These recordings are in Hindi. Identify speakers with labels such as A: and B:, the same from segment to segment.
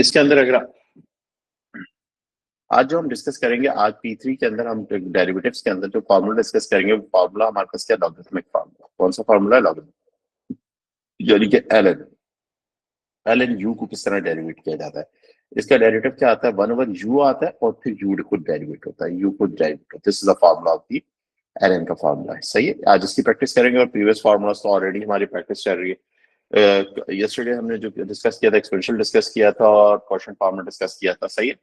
A: इसके अंदर अगर आज जो हम डिस्कस करेंगे, आज P3 के अंदर हम डेरिवेटिव्स के अंदर जो फॉर्मूला डिस्कस करेंगे, वो फॉर्मूला हमारे पास क्या, लॉगरिथमिक फॉर्मूला। कौन सा फॉर्मूला है? लॉगरिथमिक, यानी कि एलएन। एलएन यू को किस तरह डेरिवेट किया जाता है? इसका डेरिवेटिव क्या आता है? 1/u आता है और फिर यू खुद डेरिवेट होता है, यू खुद डेरिवेट होता है। This is the formula of the LN का फॉर्मूला है। सही है, आज इसकी प्रैक्टिस करेंगे और प्रीवियस फॉर्मूलाज तो ऑलरेडी हमारी प्रैक्टिस चल रही है। यस्टरडे हमने जो डिस्कस किया था, एक्सपोनेंशियल डिस्कस किया था और क्वेश्चन फॉर्मूला डिस्कस किया था। सही है,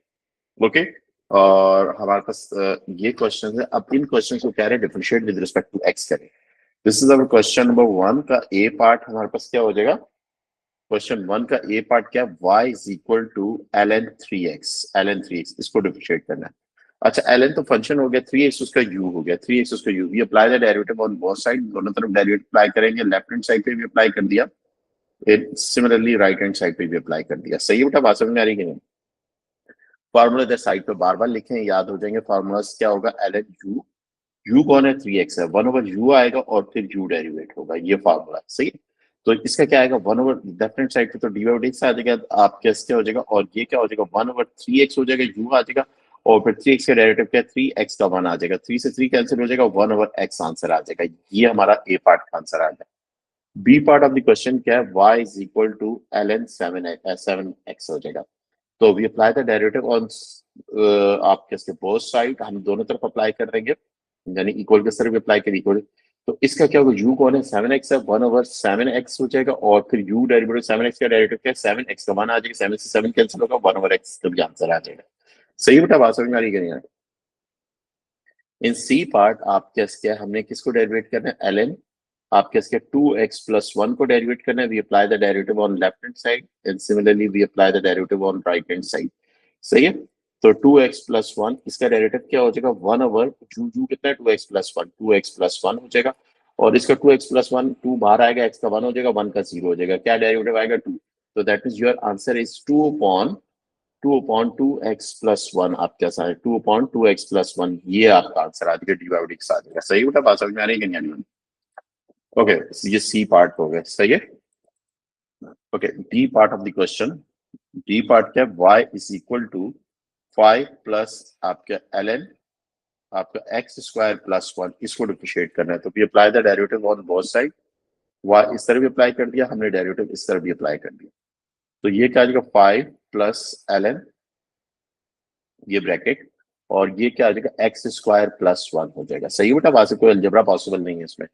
A: ओके। और हमारे पास ये क्वेश्चन है। अब इन क्वेश्चन को कह रहे हैं differentiate with respect to x करें। This is our question number 1 का ए पार्ट हमारे पास क्या हो जाएगा? क्वेश्चन 1 का ए पार्ट क्या? y is equal to ln 3x। ln 3x इसको डिफरेंशिएट करना है। अच्छा, ln तो फंक्शन हो गया, 3x उसका u हो गया, 3x उसका u। We apply the derivative on both side, दोनों तरफ डेरिवेटिव अप्लाई करेंगे। लेफ्ट हैंड साइड पे भी अप्लाई कर दिया, सिमिलरली राइट हैंड साइड पे भी अप्लाई कर दिया। सही है बेटा, बात समझ में आ रही है कि नहीं? फॉर्मूला इधर साइड पे बार बार लिखें, याद हो जाएंगे। फॉर्मूला क्या होगा? ln u। u कौन है? 3x है। 1/u आएगा और फिर u डेरिवेट होगा, ये फॉर्मूला। सही है, तो इसका क्या आएगा? 1/, लेफ्ट हैंड साइड पे तो dy/dx आ जाएगा, आप कैसे क्या हो जाएगा, और ये क्या हो जाएगा? 1/3x हो जाएगा, u आ जाएगा, और फिर 3x का डेरिवेटिव क्या है? 3x का 1 आ जाएगा, 3 से 3 कैंसिल हो जाएगा, 1/x आंसर आ जाएगा। ये हमारा ए पार्ट का आंसर आ गया। B part of the question क्या है? y is equal to ln 7x हो जाएगा। तो we apply the derivative on आप कैसे बोथ साइड, हम दोनों तरफ अप्लाई कर देंगे, यानी इक्वल के तरफ अप्लाई कर इक्वल। तो इसका क्या होगा? u कौन है? 7x है, 1/7x हो जाएगा, और फिर u डेरिवेटिव 7x का डेरिवेटिव क्या है? 7x का 1 आ जाएगा, 7 से 7 कैंसिल होगा, 1/x का भी आंसर आ जाएगा। सही बेटा, बात समझ में आ रही है? इन सी पार्ट आप क्या हमने किसको डेरिवेट करना है? ln आप कैसे 2x+1 को डेरिवेट करना है। We apply the derivative on left hand side and similarly we apply the derivative on right hand side. सही है, तो 2x+1 इसका डेरिवेटिव क्या हो जाएगा? 1/जू कितना है? 2x+1, 2x+1 हो जाएगा, और इसका 2x+1, 2 बाहर आएगा, x का 1 हो जाएगा, 1 का 0 हो जाएगा। क्या डेरिवेटिव आएगा? 2। तो that means your answer is 2/2x+1। आप क्या सा है? 2/2x+1, ये आपका आंसर आ जाएगा, dy/dx आ जाएगा। सही बेटा, बात समझ में आ रही है कि नहीं आ रही? ओके, ये सी पार्ट हो गया। सही है, okay. D part of the question, D part क्या है? y is equal to 5 plus आपका ln आपका x² + 1, इसको डिफरेंशिएट करना है। तो we apply the derivative on both side. y इस तरह भी अप्लाई कर दिया हमने, डेरिवेटिव इस तरह भी अप्लाई कर दिया। तो ये क्या आ जाएगा? 5 प्लस ln, ये ब्रैकेट, और ये क्या आ जाएगा? x² + 1 हो जाएगा। सही बेटा, वहां से कोई अलजेब्रा पॉसिबल नहीं है इसमें।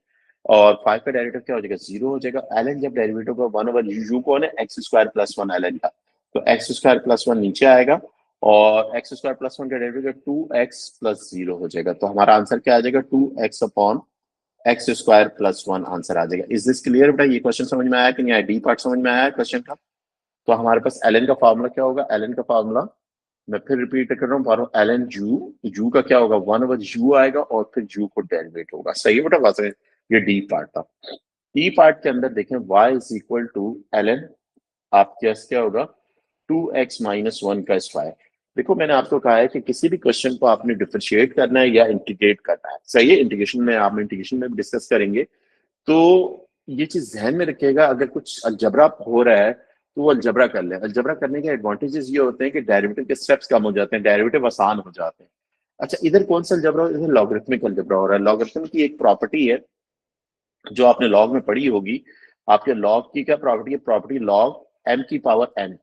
A: और 5 का डेरिवेटिव क्या हो जाएगा? 0 हो जाएगा। ln जब डेरिवेटिव का 1/u कौन है? x² + 1 ln का, तो x² + 1 नीचे आएगा, और x² + 1 का डेरिवेटिव 2x + 0 हो जाएगा। तो हमारा आंसर क्या आ जाएगा? 2x/x² + 1 आंसर आ जाएगा। इज दिस क्लियर बेटा? ये क्वेश्चन समझ में आया कि नहीं आया? डी पार्ट समझ में आया क्वेश्चन का? तो हमारे पास ln का फॉर्मूला क्या होगा? ln का फॉर्मूला मैं फिर रिपीट कर रहा हूँ, फॉर ln जू का क्या होगा? 1/u आएगा और फिर जू को डेरिवेट होगा। सही है बेटा, बात समझ? ये डी पार्ट था। ई पार्ट के अंदर देखें, y is equal to ln आप क्या होगा? 2x-1 का स्क्वायर। देखो, मैंने आपको कहा है कि किसी भी क्वेश्चन को आपने डिफरेंशिएट करना है या इंटीग्रेट करना है। सही है, इंटीग्रेशन में आप इंटीग्रेशन में भी डिस्कस करेंगे, तो ये चीज ध्यान में रखिएगा। अगर कुछ अलजबरा हो रहा है तो वो अलजबरा कर ले। अलजबरा करने के एडवांटेजेस ये होते हैं कि डेरिवेटिव के स्टेप्स कम हो जाते हैं, डेरिवेटिव आसान हो जाते हैं। अच्छा, इधर कौन सा अलजबरा? इधर लॉगरिथमिक अलजबरा हो रहा है। लॉगरिथम की एक प्रॉपर्टी है जो आपने लॉग में पढ़ी होगी। आपके लॉग की क्या प्रॉपर्टी है? Property log m⁴n,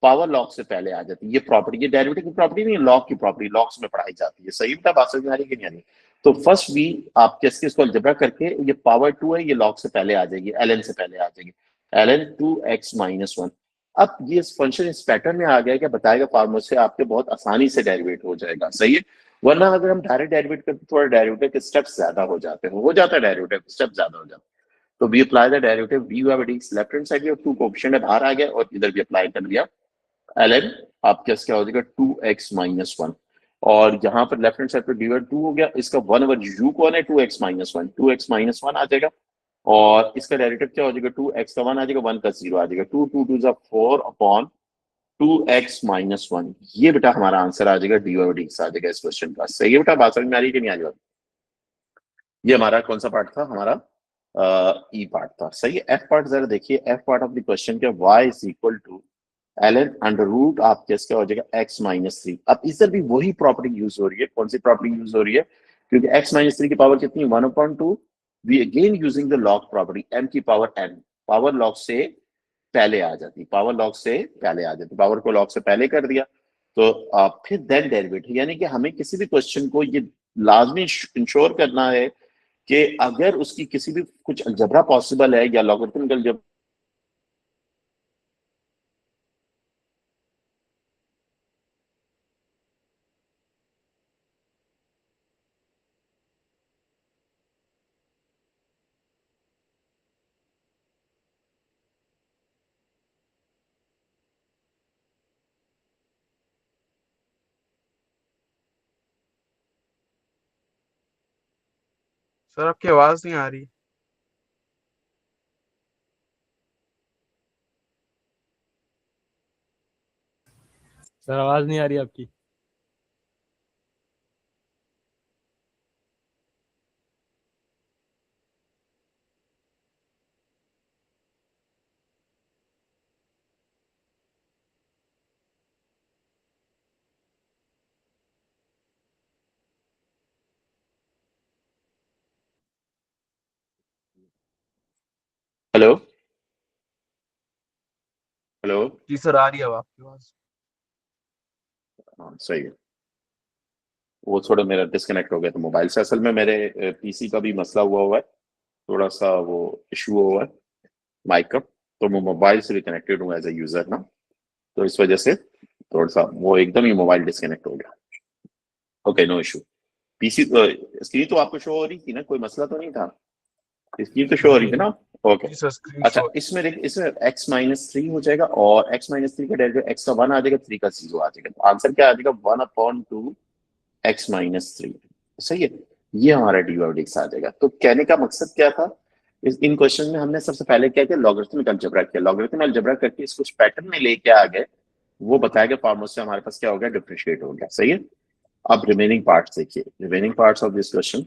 A: power log से पहले आ जाती है। ये प्रॉपर्टी, ये डेरिवेटिव की प्रॉपर्टी नहीं, लॉग की प्रॉपर्टी लॉग्स में पढ़ाई जाती है। सही बेटा, बात समझ में आ रही है कि नहीं आ रही? तो फर्स्ट भी आप कैसे इसको अलजबरा करके, ये पावर 2 है, ये लॉग से पहले आ जाएगी, ln से पहले आ जाएगी, ln 2x-1। अब ये फंक्शन इस पैटर्न में आ गया, क्या बताएगा फार्मूला से आपके बहुत आसानी से डेरिवेट हो जाएगा। सही है, वरना अगर हम डायरेक्ट डेरिवेट करते थोड़ा डेरिवेटिव के स्टेप्स ज्यादा हो जाते हैं, हो जाता है डेरिवेटिव स्टेप ज्यादा हो जाता है। तो we apply the derivative dy/dx, left hand side में 2 कोएफिशिएंट है, बाहर आ गया, और इधर भी अप्लाई कर दिया ln आप क्या हो जाएगा? 2x-1, और यहाँ पर लेफ्ट हैंड साइड पर dy/2 हो गया। इसका 1/u कौन है? 2x-1, 2x-1 आ जाएगा, और इसका डेरिवेटिव क्या हो जाएगा? 2x का 1 आ जाएगा, 1 का 0 आ जाएगा। 2×2 = 4/2x-1। ये बेटा हमारा आंसर आ जाएगा, dy/dx आ जाएगा इस क्वेश्चन का। सही है बेटा, बात समझ में आ रही है कि नहीं आ रही? ये हमारा कौन सा पार्ट था? हमारा ई पार्ट था। सही है। एफ पार्ट जरा देखिए, F part of the question क्या? y is equal to ln under root आपके इसका हो जाएगा x-3। अब इधर भी वही प्रॉपर्टी यूज हो रही है। कौन सी प्रॉपर्टी यूज हो रही है? क्योंकि x-3 की पावर कितनी है? 1/2। We again using the log property, m की पावर n पावर लॉग से पहले आ जाती, पावर लॉग से पहले आ जाती, पावर को लॉग से पहले कर दिया तो फिर देन डेरिवेटिव। यानी कि हमें किसी भी क्वेश्चन को ये लाजमी इंश्योर करना है कि अगर उसकी किसी भी कुछ अलजबरा पॉसिबल है या लॉगरिथमिक अलजबरा।
B: सर आपकी आवाज नहीं आ रही।
C: सर आवाज नहीं आ रही आपकी।
A: Hello hello.
B: जी सर आ रही है अब आपकी आवाज।
A: हाँ सही है। वो थोड़ा मेरा डिस्कनेक्ट हो गया था मोबाइल से। असल में मेरे पीसी का भी मसला हुआ है, थोड़ा सा वो इशू हुआ है माइक का। तो मैं मोबाइल से भी कनेक्टेड हूँ एज ए यूजर ना, तो इस वजह से थोड़ा सा वो एकदम ही मोबाइल डिस्कनेक्ट हो गया। Okay no issue. PC screen तो आपको शो हो रही थी ना, कोई मसला तो नहीं था? स्क्रीन तो शो हो
C: जी
A: रही थी
C: जी।
A: ना? ओके।
B: जी सर स्क्रीन
A: अच्छा,
B: शॉट।
A: इसमें देख, इसमें x-3 हो जाएगा और x-3 का डेरिवेटिव x का 1 आ जाएगा, 3 का 0 आ जाएगा। तो आंसर क्या आ जाएगा? 1/2 x-3। सही है। ये हमारा डी बाई डिक्स आ जाएगा। तो कहने का मकसद क्या था? इन क्वेश्चन में हमने सबसे पहले क्या किया? लॉगरिथमिक अलजेब्रा किया। लॉगरिथमिक अलजेब्रा करके इसको पैटर्न में लेके आ गए, वो बताया गया फॉर्मूला से हमारे पास क्या हो गया? डिफरेंशिएट हो गया। सही है। अब रिमेनिंग पार्ट्स देखिए, remaining parts of this question.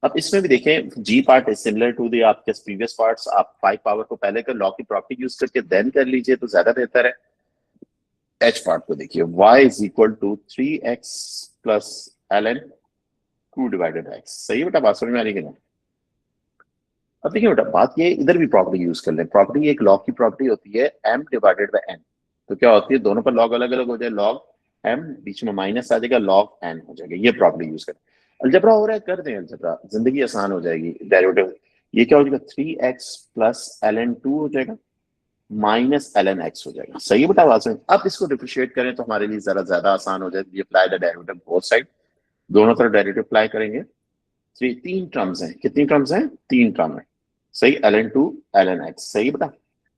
A: अब इसमें भी देखें, G part is similar to the आपके प्रीवियस पार्ट्स। आप 5 पावर को पहले कर लॉ की प्रॉपर्टी यूज करके देन कर लीजिए तो ज्यादा बेहतर है। एच पार्ट को देखिए, y is equal to 3x plus ln 2 divided by x। सही है बेटा, बात समझ में आ रही है कि नहीं? अब देखिए बेटा, बात ये इधर भी प्रॉपर्टी यूज कर लें। प्रॉपर्टी एक लॉग की प्रॉपर्टी होती है m डिवाइडेड बाई n। तो क्या होती है? दोनों पर लॉग अलग अलग हो जाए, लॉग m बीच में माइनस आ जाएगा, लॉग n हो जाएगा। ये प्रॉपर्टी यूज करें। अलजबरा हो रहा है, कर दें अलजबरा, जिंदगी आसान हो जाएगी। डेरिवेटिव ये क्या हो जाएगा? 3x प्लस ln 2 हो जाएगा माइनस ln x हो जाएगा। सही है बेटा बात समझ? अब इसको डिफरेंशिएट करें तो हमारे लिए जरा ज्यादा आसान हो जाए। Apply the derivative both side, दोनों तरफ डेरिवेटिव अप्लाई करेंगे। तीन टर्म्स हैं। कितनी टर्म्स हैं? तीन टर्म है। सही, ln 2 ln x। सही बेटा।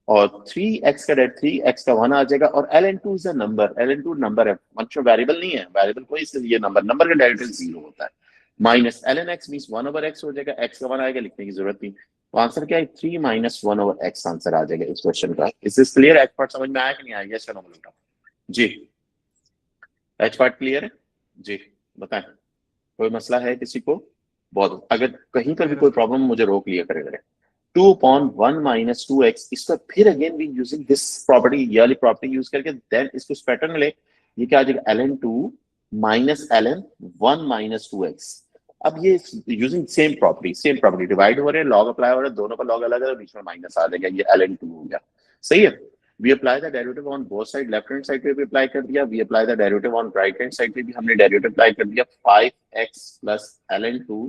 A: और 3x का डेट 3x का 1 आ जाएगा और ln 2 is a number. ln 2 number है, मतलब वेरिएबल नहीं है, वेरिएबल कोई, इसलिए ये नंबर, नंबर का डेरिवेटिव 0 होता है। Minus ln x means 1/x हो जाएगा, x का 1 आएगा, लिखने की जरूरत नहीं। तो आंसर क्या है? 3 माइनस 1/x आंसर आ जाएगा इस क्वेश्चन का। इस क्लियर? एच पार्ट समझ में आया कि नहीं आया? यस या नो बेटा? जी, एच पार्ट क्लियर है? जी, बताएं। कोई मसला है किसी को? बहुत, अगर कहीं पर भी
B: क्लियर है
A: कोई
B: सर।
A: प्रॉब्लम मुझे रोक लिया करेगा। 2/1 माइनस 2x, इसका फिर again we using this property, ये वाली प्रॉपर्टी यूज करके देन इसको पैटर्न में ले। ये क्या आ जाएगा? ln 2 minus ln 1 minus 2x। अब ये यूजिंग सेम प्रॉपर्टी डिवाइड हो रहे हैं, लॉग अप्लाई हो रहा है, दोनों का लॉग अलग अलग, बीच में माइनस आ जाएगा, ये ln 2 हो गया। सही है। We apply the derivative on both side, left hand side पे भी अप्लाई कर दिया। We apply the derivative on right hand side पे भी हमने डेरिवेटिव अप्लाई कर दिया। 5x plus ln 2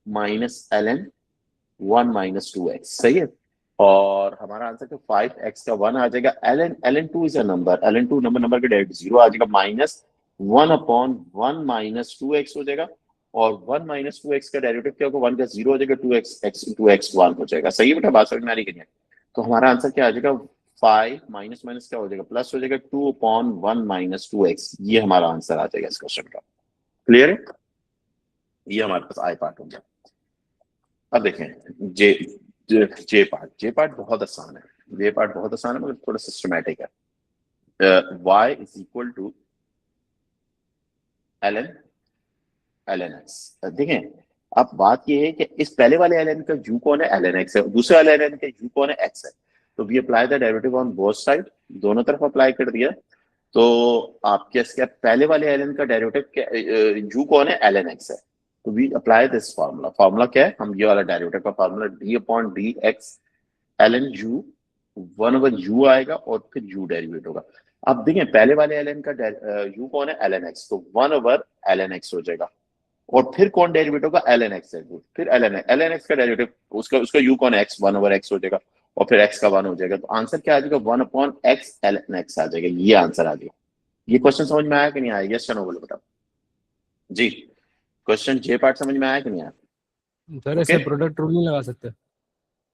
A: minus ln 1 minus 2x। सही है। और हमारा आंसर तो 5x का 1 आ जाएगा, ln 2 is a number, ln 2 number, number के डेरिवेटिव 0 आ जाएगा, माइनस 1/1 माइनस 2x हो जाएगा। और 1 माइनस 2x का डेरिवेटिव क्या होगा? 1 का 0 हो जाएगा, 2x 1 हो जाएगा। सही है बेटा, बात समझ में आ रही है कि नहीं? तो हमारा आंसर क्या आ जाएगा? 5 माइनस माइनस क्या हो जाएगा? प्लस हो जाएगा, 2/1 माइनस 2x। ये हमारा आंसर आ जाएगा इस क्वेश्चन का। क्लियर है? ये हमारे पास आई पार्ट हो गया। अब देखें जे जे पार्ट बहुत आसान है। जे पार्ट बहुत आसान है मगर थोड़ा सिस्टमैटिक है। y is equal to ln x। देखें, अब बात यह है कि इस पहले वाले ln का u कौन है? ln x है। दूसरे वाले ln का u कौन है? x है। तो we apply the derivative on both side, दोनों तरफ अप्लाई कर दिया। तो आपके इसके पहले वाले एल एन का डेरिवेटिव यू कौन है, एल एन एक्स है। तो we apply this formula, formula क्या है, हम ये वाला डेरिवेटिव का formula D upon D X L N U, 1/u आएगा और फिर u डेरिवेट होगा। अब देखें पहले वाले एल एन का u कौन है, एल एन एक्स, तो 1/ln x हो जाएगा। और फिर कौन डेरिवेट होगा, एल एन एक्स, फिर एल एन एक्स का डेरिवेटिव, उसका उसका u कौन है, x, 1/x हो जाएगा और फिर x का 1 हो जाएगा। तो आंसर क्या आ जाएगा, 1/x ln x आ जाएगा, ये आंसर आ जाएगा। ये क्वेश्चन समझ में आया कि नहीं आया, यस या नो बोलो बताओ जी। क्वेश्चन जे पार्ट समझ में आया कि नहीं आया?
C: सर ऐसे प्रोडक्ट रूल नहीं लगा सकते?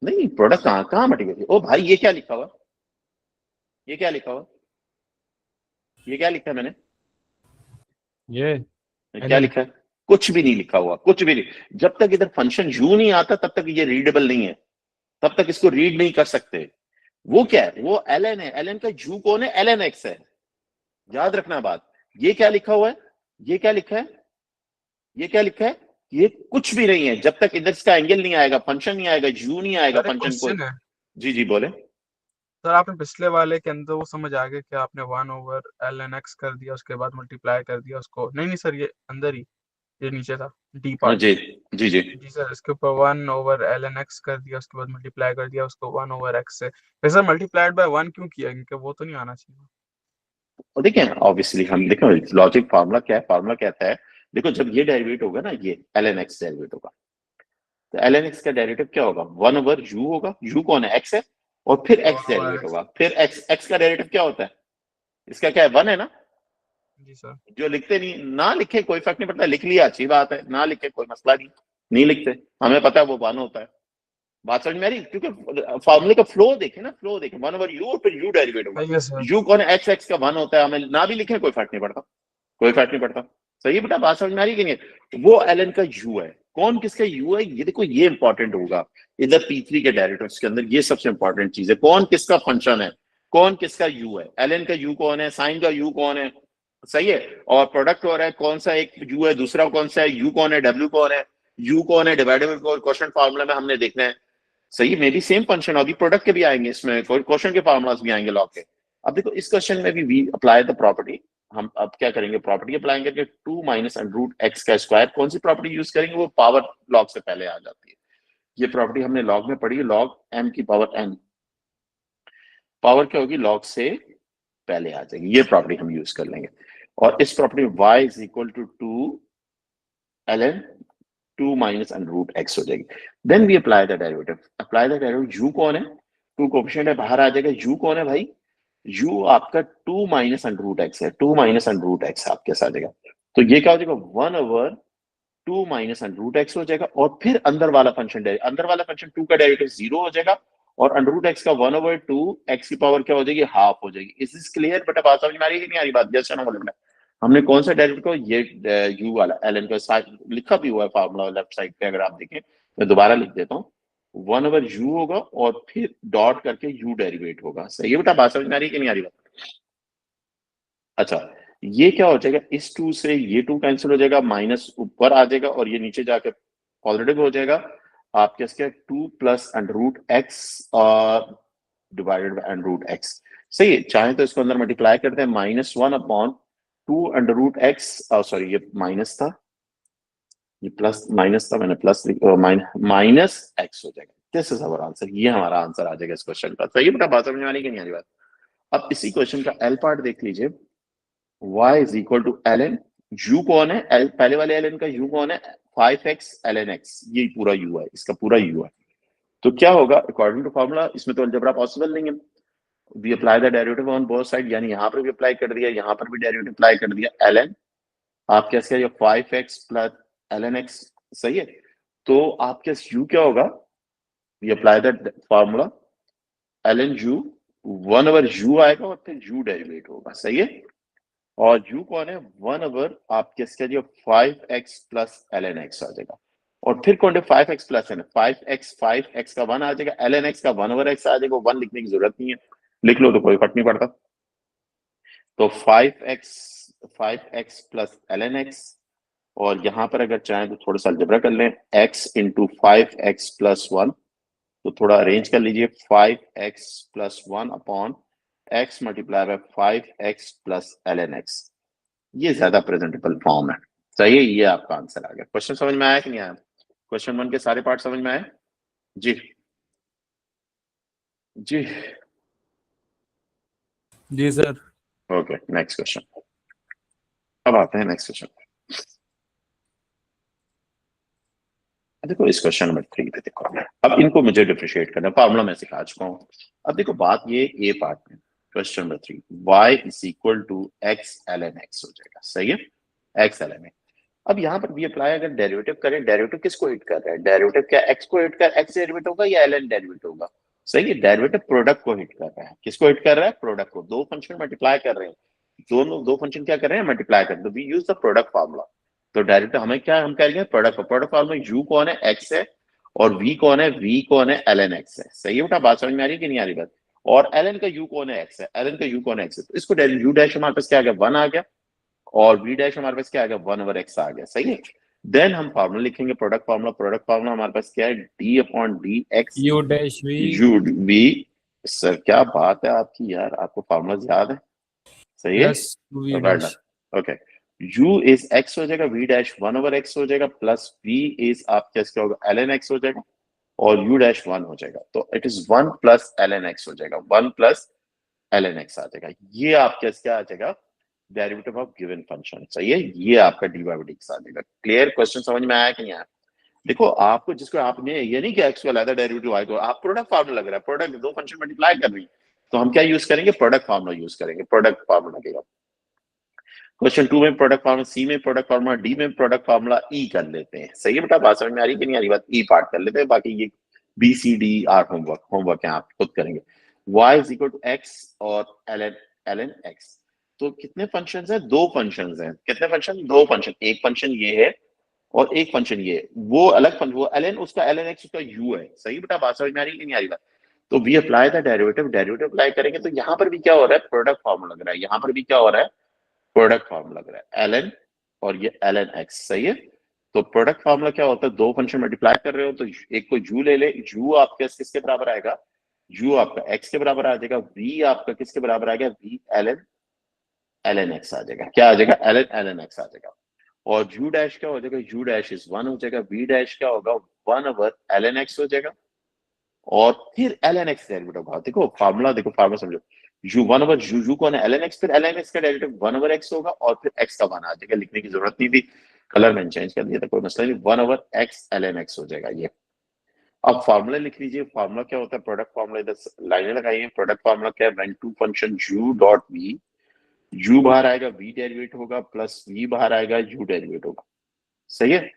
A: नहीं, प्रोडक्ट कहाँ कहाँ मटेरियल, ओ भाई ये क्या लिखा हुआ, ये क्या लिखा हुआ, ये क्या लिखा है मैंने,
C: ये
A: क्या लिखा है, कुछ भी नहीं लिखा हुआ, कुछ भी नहीं। जब तक इधर फंक्शन यू नहीं आता तब तक ये रीडेबल नहीं है, तब तक इसको रीड नहीं कर सकते। वो क्या है, वो एल एन है, एल एन का यू कौन है, एल एन एक्स है, याद रखना बात। ये क्या लिखा हुआ है, ये क्या लिखा है, ये क्या लिखा है, ये कुछ भी नहीं है। जब तक इधर इसका एंगल नहीं आएगा, फंक्शन नहीं आएगा, यू नहीं आएगा फंक्शन को।
B: क्वेश्चन है
A: जी जी बोले।
B: सर, आपने पिछले वाले के अंदर वो समझ आ गया कि आपने 1/ln x कर दिया, उसके बाद मल्टीप्लाई कर दिया उसको, नहीं नहीं सर, ये अंदर ही, ये नीचे था डी पार्ट।
A: जी जी जी
B: जी सर, इसके ऊपर 1/ln x कर दिया, उसके बाद मल्टीप्लाई कर दिया उसको 1/x से। फिर सर मल्टीप्लाइड बाय 1 क्यों किया, क्योंकि वो तो नहीं आना चाहिए।
A: और देखिए ऑब्वियसली हम देखो लॉजिक फार्मूला क्या है, फार्मूला कहता है, देखो जब ये डेरिवेट होगा ना, ये एल एन एक्स डेरिवेट होगा, तो एल एन एक्स का डेरिवेटिव क्या होगा, 1/u होगा, u कौन है, x है, और फिर x डेरिवेट होगा, फिर x का डेरिवेटिव क्या होता है, इसका क्या है, 1 है ना।
B: जी सर।
A: जो लिखते नहीं, ना लिखे कोई फर्क नहीं पड़ता, लिख लिया अच्छी बात है, ना लिखे कोई मसला नहीं, नहीं लिखते हमें पता है वो 1 होता है। बात समझ में आ रही, क्योंकि फॉर्मूले का फ्लो देखे ना, फ्लो देखे, 1/u और फिर u डेरिवेट होगा।
B: सही है सर।
A: u कौन है, x का 1 होता है, हमें ना भी लिखे कोई फर्क नहीं पड़ता, कोई फर्क नहीं पड़ता। सही है बेटा, बात समझ में आ रही कि नहीं। वो एल का यू है, कौन किसका यू है, ये देखो ये इंपॉर्टेंट होगा इधर P3 के डेरिवेटिव्स के अंदर, ये सबसे इंपॉर्टेंट चीज है, कौन किसका फंक्शन है, कौन किसका यू है, एल का यू कौन है, साइन का यू कौन है, सही है। और प्रोडक्ट हो रहा है, कौन सा एक यू है, दूसरा कौन सा है, यू कौन है, डब्ल्यू कौन है, यू कौन है, डिवाइडेबल क्वोशिएंट फार्मूला में हमने देखना है। सही है, मे भी सेम फंक्शन, अभी प्रोडक्ट के भी आएंगे, इसमें क्वेश्चन के फार्मूलाज भी आएंगे लॉग के। अब देखो इस क्वेश्चन में भी वी अप्लाई द प्रॉपर्टी, हम अब क्या करेंगे, प्रॉपर्टी अप्लाई करके 2 माइनस अंडर x का स्क्वायर, कौन सी प्रॉपर्टी यूज करेंगे, वो पावर लॉग से पहले आ जाती है। ये प्रॉपर्टी हमने लॉग में पढ़ी है, लॉग m की पावर n, पावर क्या होगी, लॉग से पहले आ जाएगी, ये प्रॉपर्टी हम यूज कर लेंगे। और इस प्रॉपर्टी में y is equal to 2 ln 2 minus under x हो जाएगी। Then we apply the derivative, apply the derivative, u कौन है, 2 कोएफिशिएंट है, बाहर आ जाएगा, u कौन है भाई, u आपका 2 माइनस अंडर x है, 2 माइनस अंडर x आपके साथ आ जाएगा। तो ये क्या हो जाएगा, 1/2 माइनस अंडर x हो जाएगा। और फिर अंदर वाला फंक्शन, अंदर वाला फंक्शन 2 का डेरिवेटिव 0 हो जाएगा, और अंडर x का 1/2 x की पावर क्या हो जाएगी, हाफ हो जाएगी। इज दिस क्लियर बेटा, बात समझ में आ रही है कि नहीं आ रही बात, यस या नो बोलना। हमने कौन सा डेरिवेटिव को, ये u वाला ln का साइड लिखा भी हुआ है फार्मूला लेफ्ट साइड पे, अगर आप देखें मैं दोबारा लिख देता हूँ, 1/u होगा और फिर डॉट करके u डेरिवेट होगा। सही है बेटा, बात समझ में आ रही है कि नहीं आ रही बात। अच्छा, ये क्या हो जाएगा, इस 2 से ये 2 कैंसिल हो जाएगा, माइनस ऊपर आ जाएगा और ये नीचे जाकर पॉजिटिव हो जाएगा। आपके इसके 2 plus √x divided by √x। सही है, चाहे तो इसको अंदर मल्टीप्लाई करते हैं, -1/2 √x, सॉरी ये माइनस था, ये प्लस माइनस था, मैंने प्लस माइनस x हो जाएगा। दिस इज आवर आंसर, ये हमारा आंसर आ जाएगा इस क्वेश्चन का। सही है बेटा, बात समझ में आने की नहीं आ रही बात। अब इसी क्वेश्चन का एल पार्ट देख लीजिए, y is equal to ln, u कौन है, पहले वाले ln का u कौन है, 5x ln x, ये पूरा u है, इसका पूरा u है। तो क्या होगा, अकॉर्डिंग टू फार्मूला, इसमें तो अलजेब्रा पॉसिबल नहीं है, we apply the derivative on both side, यानी यहाँ पर भी अप्लाई कर दिया, यहाँ पर भी डेरिवेटिव अप्लाई कर दिया, ln आप कैसे, ये 5x प्लस ln x, सही है। तो आपके u क्या होगा, we apply the formula, ln u 1/u आएगा और फिर u डेरिवेट होगा, सही है। और u कौन है, 1/, आपके इसका जो 5x प्लस ln x आ जाएगा। और फिर कौन है 5x प्लस है, 5x का 1 आ जाएगा, ln x का 1/x आ जाएगा, 1 लिखने की जरूरत नहीं है, लिख लो तो कोई फर्क नहीं पड़ता। तो 5x प्लस ln x, और यहां पर अगर चाहें तो थोड़ा सा अलजेब्रा कर लें, x इंटू 5x प्लस 1 तो थोड़ा अरेंज कर लीजिए 5x plus 1 upon x multiply by 5x plus ln x। ये ज्यादा प्रेजेंटेबल फॉर्म है। सही है, ये आपका आंसर आ गया। क्वेश्चन समझ में आया कि नहीं आया? क्वेश्चन 1 के सारे पार्ट समझ में आए? जी जी
C: जी सर।
A: Okay, next question. अब आते हैं नेक्स्ट क्वेश्चन। देखो इस क्वेश्चन नंबर 3 पे देखो, अब इनको मुझे डिफरेंशिएट करना, फार्मूला मैं सिखा चुका हूँ। अब देखो बात ये ए पार्ट में, question number 3, y is equal to x ln x हो जाएगा। सही है, x ln x। अब यहाँ पर भी अप्लाई अगर डेरिवेटिव करें, डेरिवेटिव किसको हिट कर रहा है? डेरिवेटिव क्या x को हिट कर, x डेरिवेटिव होगा या ln डेरिवेटिव होगा? सही है, डेरिवेटिव प्रोडक्ट को हिट कर रहा है। किसको हिट कर रहा है? प्रोडक्ट को। दो फंक्शन मल्टीप्लाई कर रहे हैं, दोनों दो फंक्शन क्या कर रहे हैं? मल्टीप्लाई कर रहे हैं। We use the product formula. तो डायरेक्ट हमें क्या, हम करेंगे प्रोडक्ट। प्रोडक्ट फार्मूला यू कौन है? एक्स है। और वी कौन है? वी कौन है? ln x है। सही है बेटा, बात समझ में आ रही है कि नहीं आ रही बात? और ln का u कौन है? x है। ln का u कौन है? x है। तो इसको u डैश हमारे पास क्या आ गया? 1 आ गया। और v डैश हमारे पास क्या आ गया? 1 ओवर x आ गया। सही है। देन हम फार्मूला लिखेंगे, प्रोडक्ट फार्मूला। प्रोडक्ट फार्मूला हमारे पास क्या है? d upon D X
C: U dash V.
A: U V. Sir क्या बात है आपकी यार, आपको फार्मूला याद है। सही है,
C: plus V
A: well
C: dash.
A: Done. Okay, u is x हो जाएगा, v डैश 1 ओवर x हो जाएगा, प्लस v इज आपका क्या होगा? ln x हो जाएगा, और u डैश 1 हो जाएगा। तो it is 1 plus ln x हो जाएगा, 1 प्लस ln x आ जाएगा। ये आपका क्या आ जाएगा? Derivative of given function. सही है, ये आपका डी बाई डी आ जाएगा। क्लियर? क्वेश्चन समझ में आया कि नहीं आया? देखो आपको, जिसको आपने ये नहीं कि x को अलग डेरिवेटिव y को, आप प्रोडक्ट फार्मूला लग रहा है, प्रोडक्ट दो फंक्शन मल्टीप्लाई कर रही है, तो हम क्या यूज करेंगे? प्रोडक्ट फार्मूला यूज करेंगे। प्रोडक्ट फार्मूला लगेगा। क्वेश्चन 2 में प्रोडक्ट फार्मूला, सी में प्रोडक्ट फार्मूला, डी में प्रोडक्ट फार्मूला, ई कर लेते हैं। सही है बेटा, बात समझ में आ रही है कि नहीं आ रही बात? ई पार्ट कर लेते हैं, बाकी ये B C D are homework है, आप खुद करेंगे। y is equal to X और ln x। तो कितने फंक्शंस हैं? दो फंक्शंस हैं। कितने फंक्शन? दो फंक्शन। एक फंक्शन ये है और एक फंक्शन ये है। वो अलग फंक्शन, वो ln, उसका ln x, उसका u है। सही बेटा, बात समझ में आ रही है कि नहीं आ रही बात? तो we apply the derivative, derivative apply करेंगे तो यहाँ पर भी क्या हो रहा है? प्रोडक्ट फॉर्मूला लग रहा है। यहाँ पर भी क्या हो रहा है? प्रोडक्ट फॉर्मूला लग रहा है, ln और ये ln x। सही है। तो प्रोडक्ट फॉर्मूला क्या होता है? दो फंक्शन मल्टीप्लाई कर रहे हो तो एक को u ले ले, u आपका किसके बराबर आएगा? u आपका x के बराबर आ जाएगा। v आपका किसके बराबर आ गया? v ln x आ जाएगा। क्या आ जाएगा? ln x आ जाएगा। और u डैश क्या हो जाएगा? u डैश इज 1 हो जाएगा। v डैश क्या होगा? 1 ओवर ln x हो जाएगा। और फिर ln x डेरिवेटिव होगा। देखो फार्मूला, देखो फार्मूला समझो। u 1 ओवर u कौन है? ln x। फिर ln x का डेरिवेटिव 1 ओवर x होगा, और फिर x का 1 आ जाएगा। लिखने की जरूरत नहीं थी, कलर मैंने चेंज कर दिया था, कोई मसला नहीं। 1 ओवर x ln x हो जाएगा ये। अब फार्मूला लिख लीजिए। फार्मूला क्या होता है? प्रोडक्ट फार्मूला, इधर लाइनें लगाइए। प्रोडक्ट फार्मूला क्या है? When two function u dot v, u बाहर आएगा, v डेरिवेट होगा, प्लस v बाहर आएगा, u डेरिवेट होगा। सही है।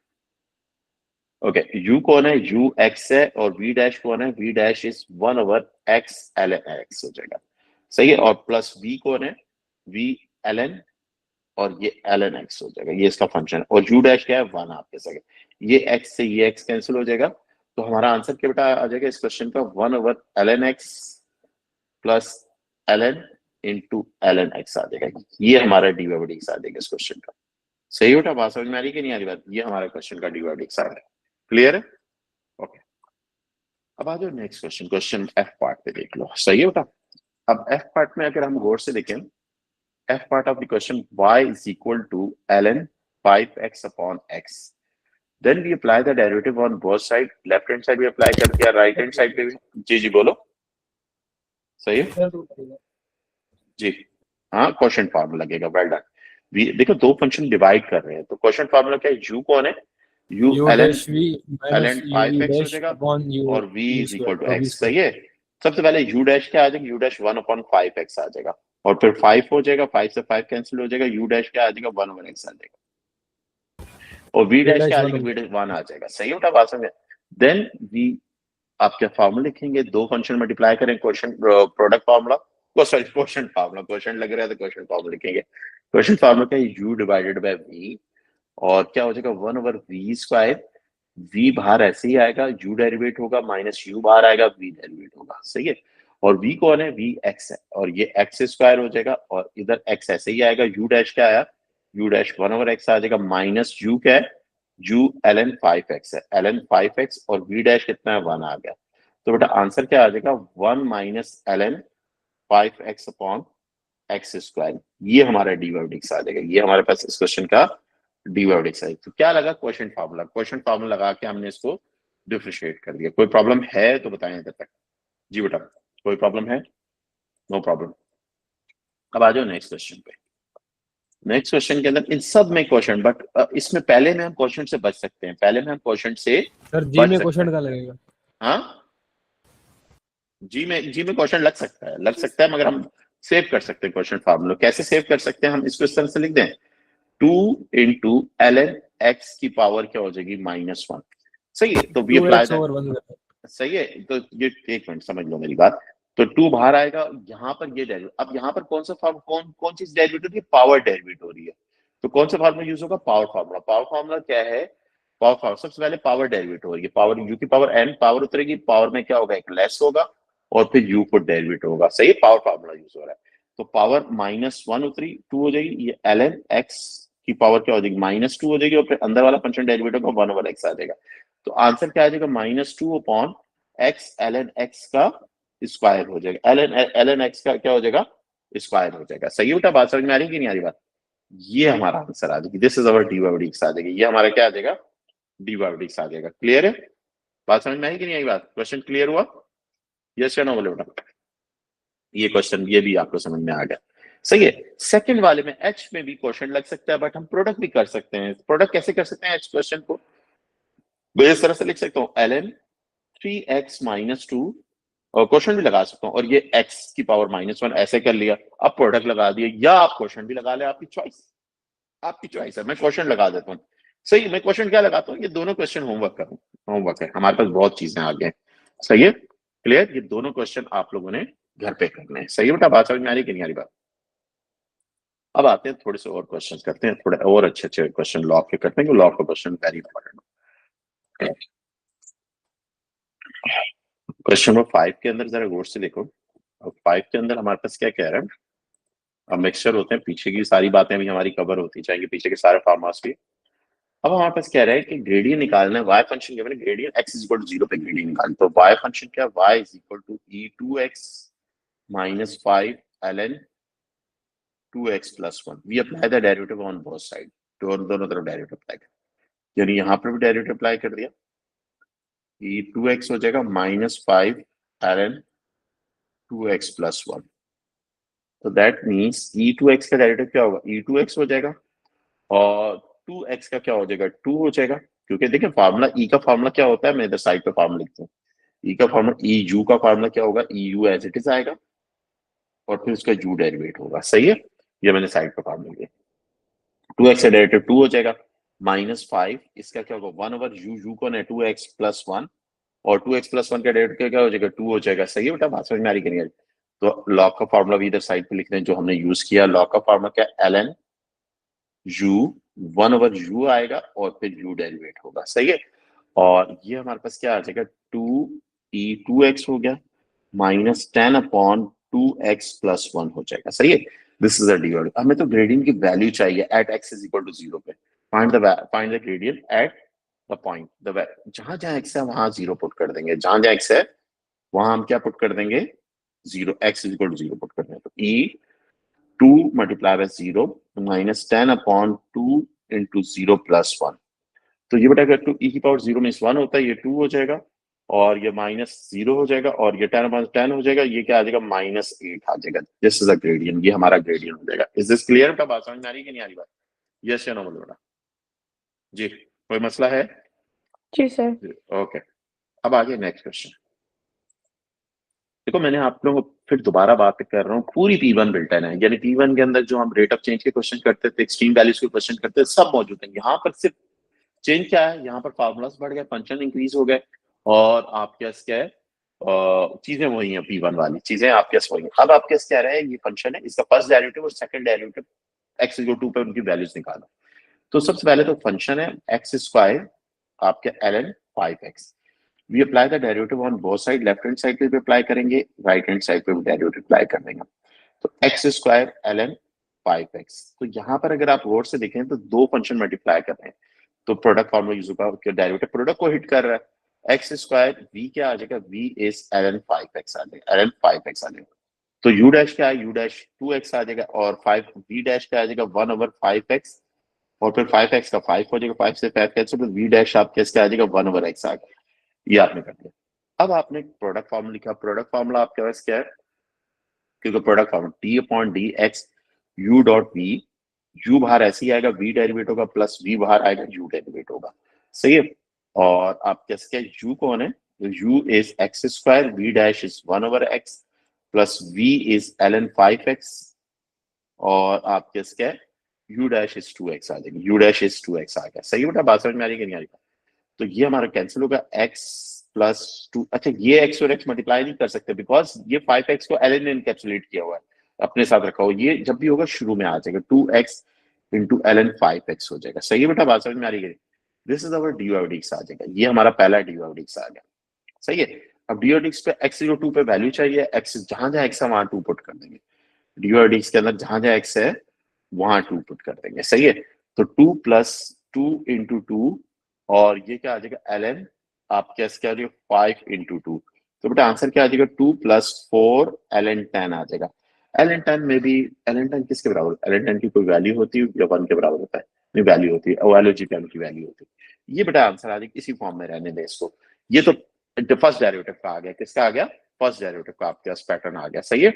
A: ओके, u कौन है? u x है। और v डैश कौन है? v dash is 1 over x ln x हो जाएगा। सही है। और प्लस v कौन है? v ln, और ये ln x हो जाएगा। ये इसका फंक्शन है। और u डैश क्या है? 1 आपके सके। ये x से ये x कैंसिल हो जाएगा। तो हमारा आंसर क्या बेटा आ जाएगा इस क्वेश्चन का? 1 over ln x plus ln into ln x आ जाएगा। ये हमारा डी बाई डी आ जाएगा इस क्वेश्चन का। सही बेटा, बात समझ में आ रही है कि नहीं आ रही बात? ये हमारा क्वेश्चन का डी बाई डी आ रहा है। क्लियर है? ओके, अब आ जाओ next question. Question F part पे देख लो। सही है बेटा। अब एफ पार्ट में अगर हम गौर से देखें, F part of the question, y is equal to ln 5x upon x। Then we apply the derivative on both side. Left hand side भी अप्लाई कर दिया, राइट हैंड साइड पे भी। जी जी बोलो। सही है जी। हाँ, क्वेश्चन फार्मूला लगेगा। Well done. देखो दो फंक्शन डिवाइड कर रहे हैं, तो क्वेश्चन फार्मूला क्या है? u कौन है? u
C: U
A: ln
C: dash V minus
A: ln
C: U V
A: 5x हो
C: डैश
A: जाएगा,
C: अपॉन यू
A: और v
C: V
A: is equal
C: square
A: to
C: और वी
A: x।
C: स्क्वायर।
A: सही है। सबसे पहले u डैश क्या आ जाएगा? u डैश 1 अपॉन 5x आ जाएगा, और फिर 5 हो जाएगा, 5 से 5 कैंसिल हो जाएगा, u डैश क्या आ जाएगा? 1 ओवर x आ जाएगा, और v
C: वी
A: डैश
C: डैश
A: क्या आ
C: 1
A: जाएगा? v
C: over.
A: डैश 1 आ जाएगा। सही है बेटा, बात समझ। देन v, आप क्या फार्मूला लिखेंगे? दो फंक्शन मल्टीप्लाई करें, question product formula, sorry question formula, question लग रहा है तो क्वेश्चन फार्मूला लिखेंगे। क्वेश्चन फार्मूला क्या है? u डिवाइडेड बाय v, और क्या हो जाएगा? 1 ओवर v स्क्वायर। v बाहर ऐसे ही आएगा, u डेरिवेट होगा, माइनस u बाहर आएगा, v डेरिवेट होगा। सही है। और v कौन है? v x है, और ये x स्क्वायर हो जाएगा, और इधर x ऐसे ही आएगा। u डैश क्या आया? u डैश 1 ओवर x आ जाएगा, माइनस u क्या है? u ln 5x है, ln 5x, और v डैश कितना है? 1 आ गया। तो बेटा आंसर क्या आ जाएगा 1 minus ln 5x upon x square. ये हमारा dy/dx आ जाएगा। ये हमारे पास इस क्वेश्चन का dy/dx है। तो क्या लगा क्वेश्चन फार्मूला लगा के हमने इसको डिफरेंशिएट कर दिया। कोई प्रॉब्लम है तो बताएं इधर तक। जी बेटा कोई प्रॉब्लम है? No problem. अब आ जाओ नेक्स्ट क्वेश्चन पे। नेक्स्ट क्वेश्चन के अंदर इन सब में क्वेश्चन, बट इसमें पहले में हम क्वेश्चन से बच सकते हैं। पहले में हम क्वेश्चन से
C: सर जी
A: बच
C: में
A: सकते
C: क्वेश्चन
A: हैं।
C: का लगेगा।
A: हाँ जी में क्वेश्चन लग सकता है मगर हम सेव कर सकते हैं क्वेश्चन फार्मूला। कैसे सेव कर सकते हैं? हम इसको इस तरह से लिख दें 2 इंटू ln x की पावर क्या हो जाएगी -1। सही है। तो we apply
C: 2x
A: that.
C: Over 1।
A: सही है। तो ये एक मिनट समझ लो मेरी बात। तो 2 बाहर आएगा, यहाँ पर ये डेरिवेटिव। अब यहाँ पर कौन सा फॉर्म कौन चीज डेरिवेटिव हो रही है? पावर डेरिवेटिव हो रही है। तो कौन सा फार्मूला यूज होगा? Power formula. पावर फार्मूला क्या है? पावर फार्मूला सबसे पहले पावर डेरिवेटिव हो रही है। पावर u की पावर n, पावर उतरेगी, पावर में क्या होगा? एक लेस होगा और फिर u को डेरिवेटिव होगा। सही है। पावर फार्मूला यूज हो रहा है। तो पावर -1 उतरी 2 हो जाएगी। ये ln x की पावर क्या हो जाएगी? -2 हो जाएगी और फिर अंदर वाला फंक्शन डेरिवेटिव का 1/x आ जाएगा। तो आंसर क्या आ जाएगा? -2 अपॉन x ln x का स्क्वायर हो जाएगा। ln x का क्या हो जाएगा? स्क्वायर हो जाएगा। सही है बेटा? बात समझ में आ रही है कि नहीं आ रही बात? ये हमारा आंसर आ जाएगी। दिस इज अवर dy/dx आ जाएगी। ये हमारा क्या आ जाएगा? dy/dx आ जाएगा। क्लियर है? बात समझ में आई कि नहीं आई बात? क्वेश्चन क्लियर हुआ? यस या नो बोले बेटा? ये क्वेश्चन ये भी आपको समझ में आ गया। सही है। सेकंड वाले में h में भी क्वेश्चन लग सकता है, बट हम प्रोडक्ट भी कर सकते हैं। प्रोडक्ट कैसे कर सकते हैं h क्वेश्चन को? मैं इस तरह से लिख सकता हूँ ln 3x - 2 और क्वेश्चन भी लगा सकता हूँ और ये x की पावर -1 ऐसे कर लिया। अब प्रोडक्ट लगा दिया या आप क्वेश्चन भी लगा ले, आपकी चॉइस है। मैं क्वेश्चन लगा देता हूँ। सही। मैं क्वेश्चन क्या लगाता हूँ? ये दोनों क्वेश्चन होमवर्क है। हमारे पास बहुत चीजें आ गए। सही है। क्लियर? ये दोनों क्वेश्चन आप लोगों ने घर पे करने हैं। सही है बेटा? बात समझ में आ रही कि नहीं आ रही बात? अब आते हैं थोड़े से और क्वेश्चन करते हैं, थोड़े और अच्छे क्वेश्चन लॉ के करते हैं। लॉ का question very important. Question number 5 के अंदर जरा गौर से देखो। अब 5 के अंदर हमारे पास क्या कह रहा है? अब मिक्सचर होते हैं, पीछे की सारी बातें भी हमारी कवर होती जाएंगी, पीछे के सारे फार्मूलास भी। अब हमारे पास कह रहा है कि ग्रेडियंट निकालना है। y फंक्शन के मैंने gradient x is equal to 0 पे ग्रेडियंट निकालना। तो y फंक्शन क्या? y is equal to e2x - 5 ln 2x + 1। We apply the derivative on both side. तो दोनों तरफ डेरिवेटिव अप्लाई कर, यानी यहाँ पर भी डेरिवेटिव अप्लाई कर दिया। e2x हो जाएगा -5 ln 2x + 1। तो दैट मीन्स e2x का डेरिवेटिव क्या होगा? e2x हो जाएगा और 2x का क्या हो जाएगा? 2 हो जाएगा। क्योंकि देखिए फार्मूला e का फार्मूला क्या होता है? मैं इधर साइड पे फार्मूला लिखता हूँ। e का फार्मूला eu का फार्मूला क्या होगा? eu एज इट इज आएगा और फिर उसका u डेरिवेट होगा। सही है। ये मैंने साइड पे फार्मूला लिया। 2x का डेरिवेटिव 2 हो जाएगा -5 इसका क्या होगा? 1/u कौन है? 2x + 1 और 2x + 1 का डेरिवेटिव क्या हो जाएगा? 2 हो जाएगा। सही है बेटा? बात समझ में आ रही कि नहीं आ रही? तो लॉग का फार्मूला भी इधर साइड पे लिख रहे हैं जो हमने यूज किया। लॉग का फार्मूला क्या? ln u 1/u आएगा और फिर u डेरिवेट होगा। सही है। और ये हमारे पास क्या आ जाएगा? 2e2x हो गया -10 अपॉन 2x + 1 हो जाएगा। सही है। This is a dy। हमें तो ग्रेडियंट की वैल्यू चाहिए at x is equal to 0 पे। Find the gradient at the point जहां जहां x है वहां 0 पुट कर देंगे। जहां जहां x है वहां हम क्या पुट कर देंगे? 0। x is equal to 0 put कर देंगे। तो e2 multiply by 0 -10 upon 2 into 0 + 1। तो ये बेटा अगर 2 e की पावर 0 में 1 होता है, ये 2 हो जाएगा और ये -0 हो जाएगा और ये 10/10 हो जाएगा। ये क्या आ जाएगा? -8 आ जाएगा। This is a gradient. ये हमारा ग्रेडियंट हो जाएगा। Is this clear? बेटा बात समझ में आ रही है कि नहीं आ रही बात? यस या नो बोलो बेटा? जी कोई मसला है?
D: जी सर।
A: ओके। अब आगे नेक्स्ट क्वेश्चन। देखो मैंने आप लोगों को फिर दोबारा बात कर रहा हूँ, पूरी P1 बिल्टन है। यानी P1 के अंदर जो हम रेट ऑफ चेंज के क्वेश्चन करते थे, एक्सट्रीम वैल्यूज के क्वेश्चन करते थे, सब मौजूद है। यहाँ पर सिर्फ चेंज क्या है? यहाँ पर फार्मूलास बढ़ गए, फंक्शन इंक्रीज हो गए और आपके पास क्या है? चीजें वही हैं। P1 वाली चीजें आपके पास वही हैं। अब आपके पास क्या रहा है? ये फंक्शन है, इसका फर्स्ट डेरिवेटिव और सेकंड डेरिवेटिव x = 2 पे उनकी वैल्यूज निकालो। तो सबसे पहले तो फंक्शन है x² आपके ln 5x। We apply the derivative on both side. Left hand side पे भी अप्लाई करेंगे, राइट हैंड साइड पे भी डेरिवेटिव अप्लाई कर देंगे। तो x² ln 5x। तो यहाँ पर अगर आप गौर से देखें तो दो फंक्शन मल्टीप्लाई कर रहे हैं। तो प्रोडक्ट फॉर्मूला यूज होगा, डेरिवेटिव प्रोडक्ट को हिट कर रहा है। एक्स स्क्वायर वी क्या आ जाएगा, वी इज ln 5x आ जाएगा, ln 5x आ जाएगा। तो यू डैश क्या है, यू डैश 2x आ जाएगा, और 5 वी डैश क्या आ जाएगा 1/5x, और फिर 5x का 5 हो जाएगा, 5 से 5 कैंसिल, तो वी डैश आपके इसका आ जाएगा 1/x आ गया। ये आपने कर दिया। अब आपने प्रोडक्ट फॉर्मूला लिखा, प्रोडक्ट फॉर्मूला आपके पास क्या है, क्योंकि product formula T upon D X U dot V, U बाहर ऐसे ही आएगा, वी डेरिवेट होगा, प्लस वी बाहर आएगा, यू डेरिवेट होगा, सही है। और आप कैसे, यू कौन है, U is X square, V dash is 1/x, plus V is ln 5x, और आप कैसे है, यू डैश इज 2x आ जाएगी, यू डैश इज 2x आ गया, सही बेटा, बात समझ में आ रही है कि नहीं आ रही? तो ये हमारा कैंसिल होगा, x प्लस 2, अच्छा ये x और x मल्टीप्लाई नहीं कर सकते बिकॉज ये 5x को ln ने इनकैप्सुलेट किया हुआ है, अपने साथ रखा हुआ, ये जब भी होगा शुरू में आ जाएगा, 2x इंटू ln 5x हो जाएगा, सही है बेटा, बात समझ में आ रही है? दिस इज अवर dy/dx आ जाएगा, ये हमारा पहला dy/dx आ गया, सही है। अब dy/dx पे x02 पे वैल्यू चाहिए, x जहां जहां x है वहां 2 पुट कर देंगे, dy/dx के अंदर जहां जहां x है वहां 2 पुट कर देंगे, सही है। तो 2 प्लस 2 इंटू 2, और ये क्या आ जाएगा ln, आप कैसे क्या आ जाएगा 5 इंटू 2, तो बेटा आंसर क्या आ जाएगा 2 प्लस 4 ln 10 आ जाएगा। ln 10 में भी ln 10 किसके बराबर, ln 10 की कोई वैल्यू होती है या 1 के बराबर होता है, नहीं वैल्यू होती है, और एलओजी टर्म की वैल्यू होती है। ये बेटा आंसर आ जाएगा, इसी फॉर्म में रहने दें इसको। ये तो फर्स्ट डेरिवेटिव का आ गया, किसका आ गया, फर्स्ट डेरिवेटिव का आपके पास पैटर्न आ गया, सही है।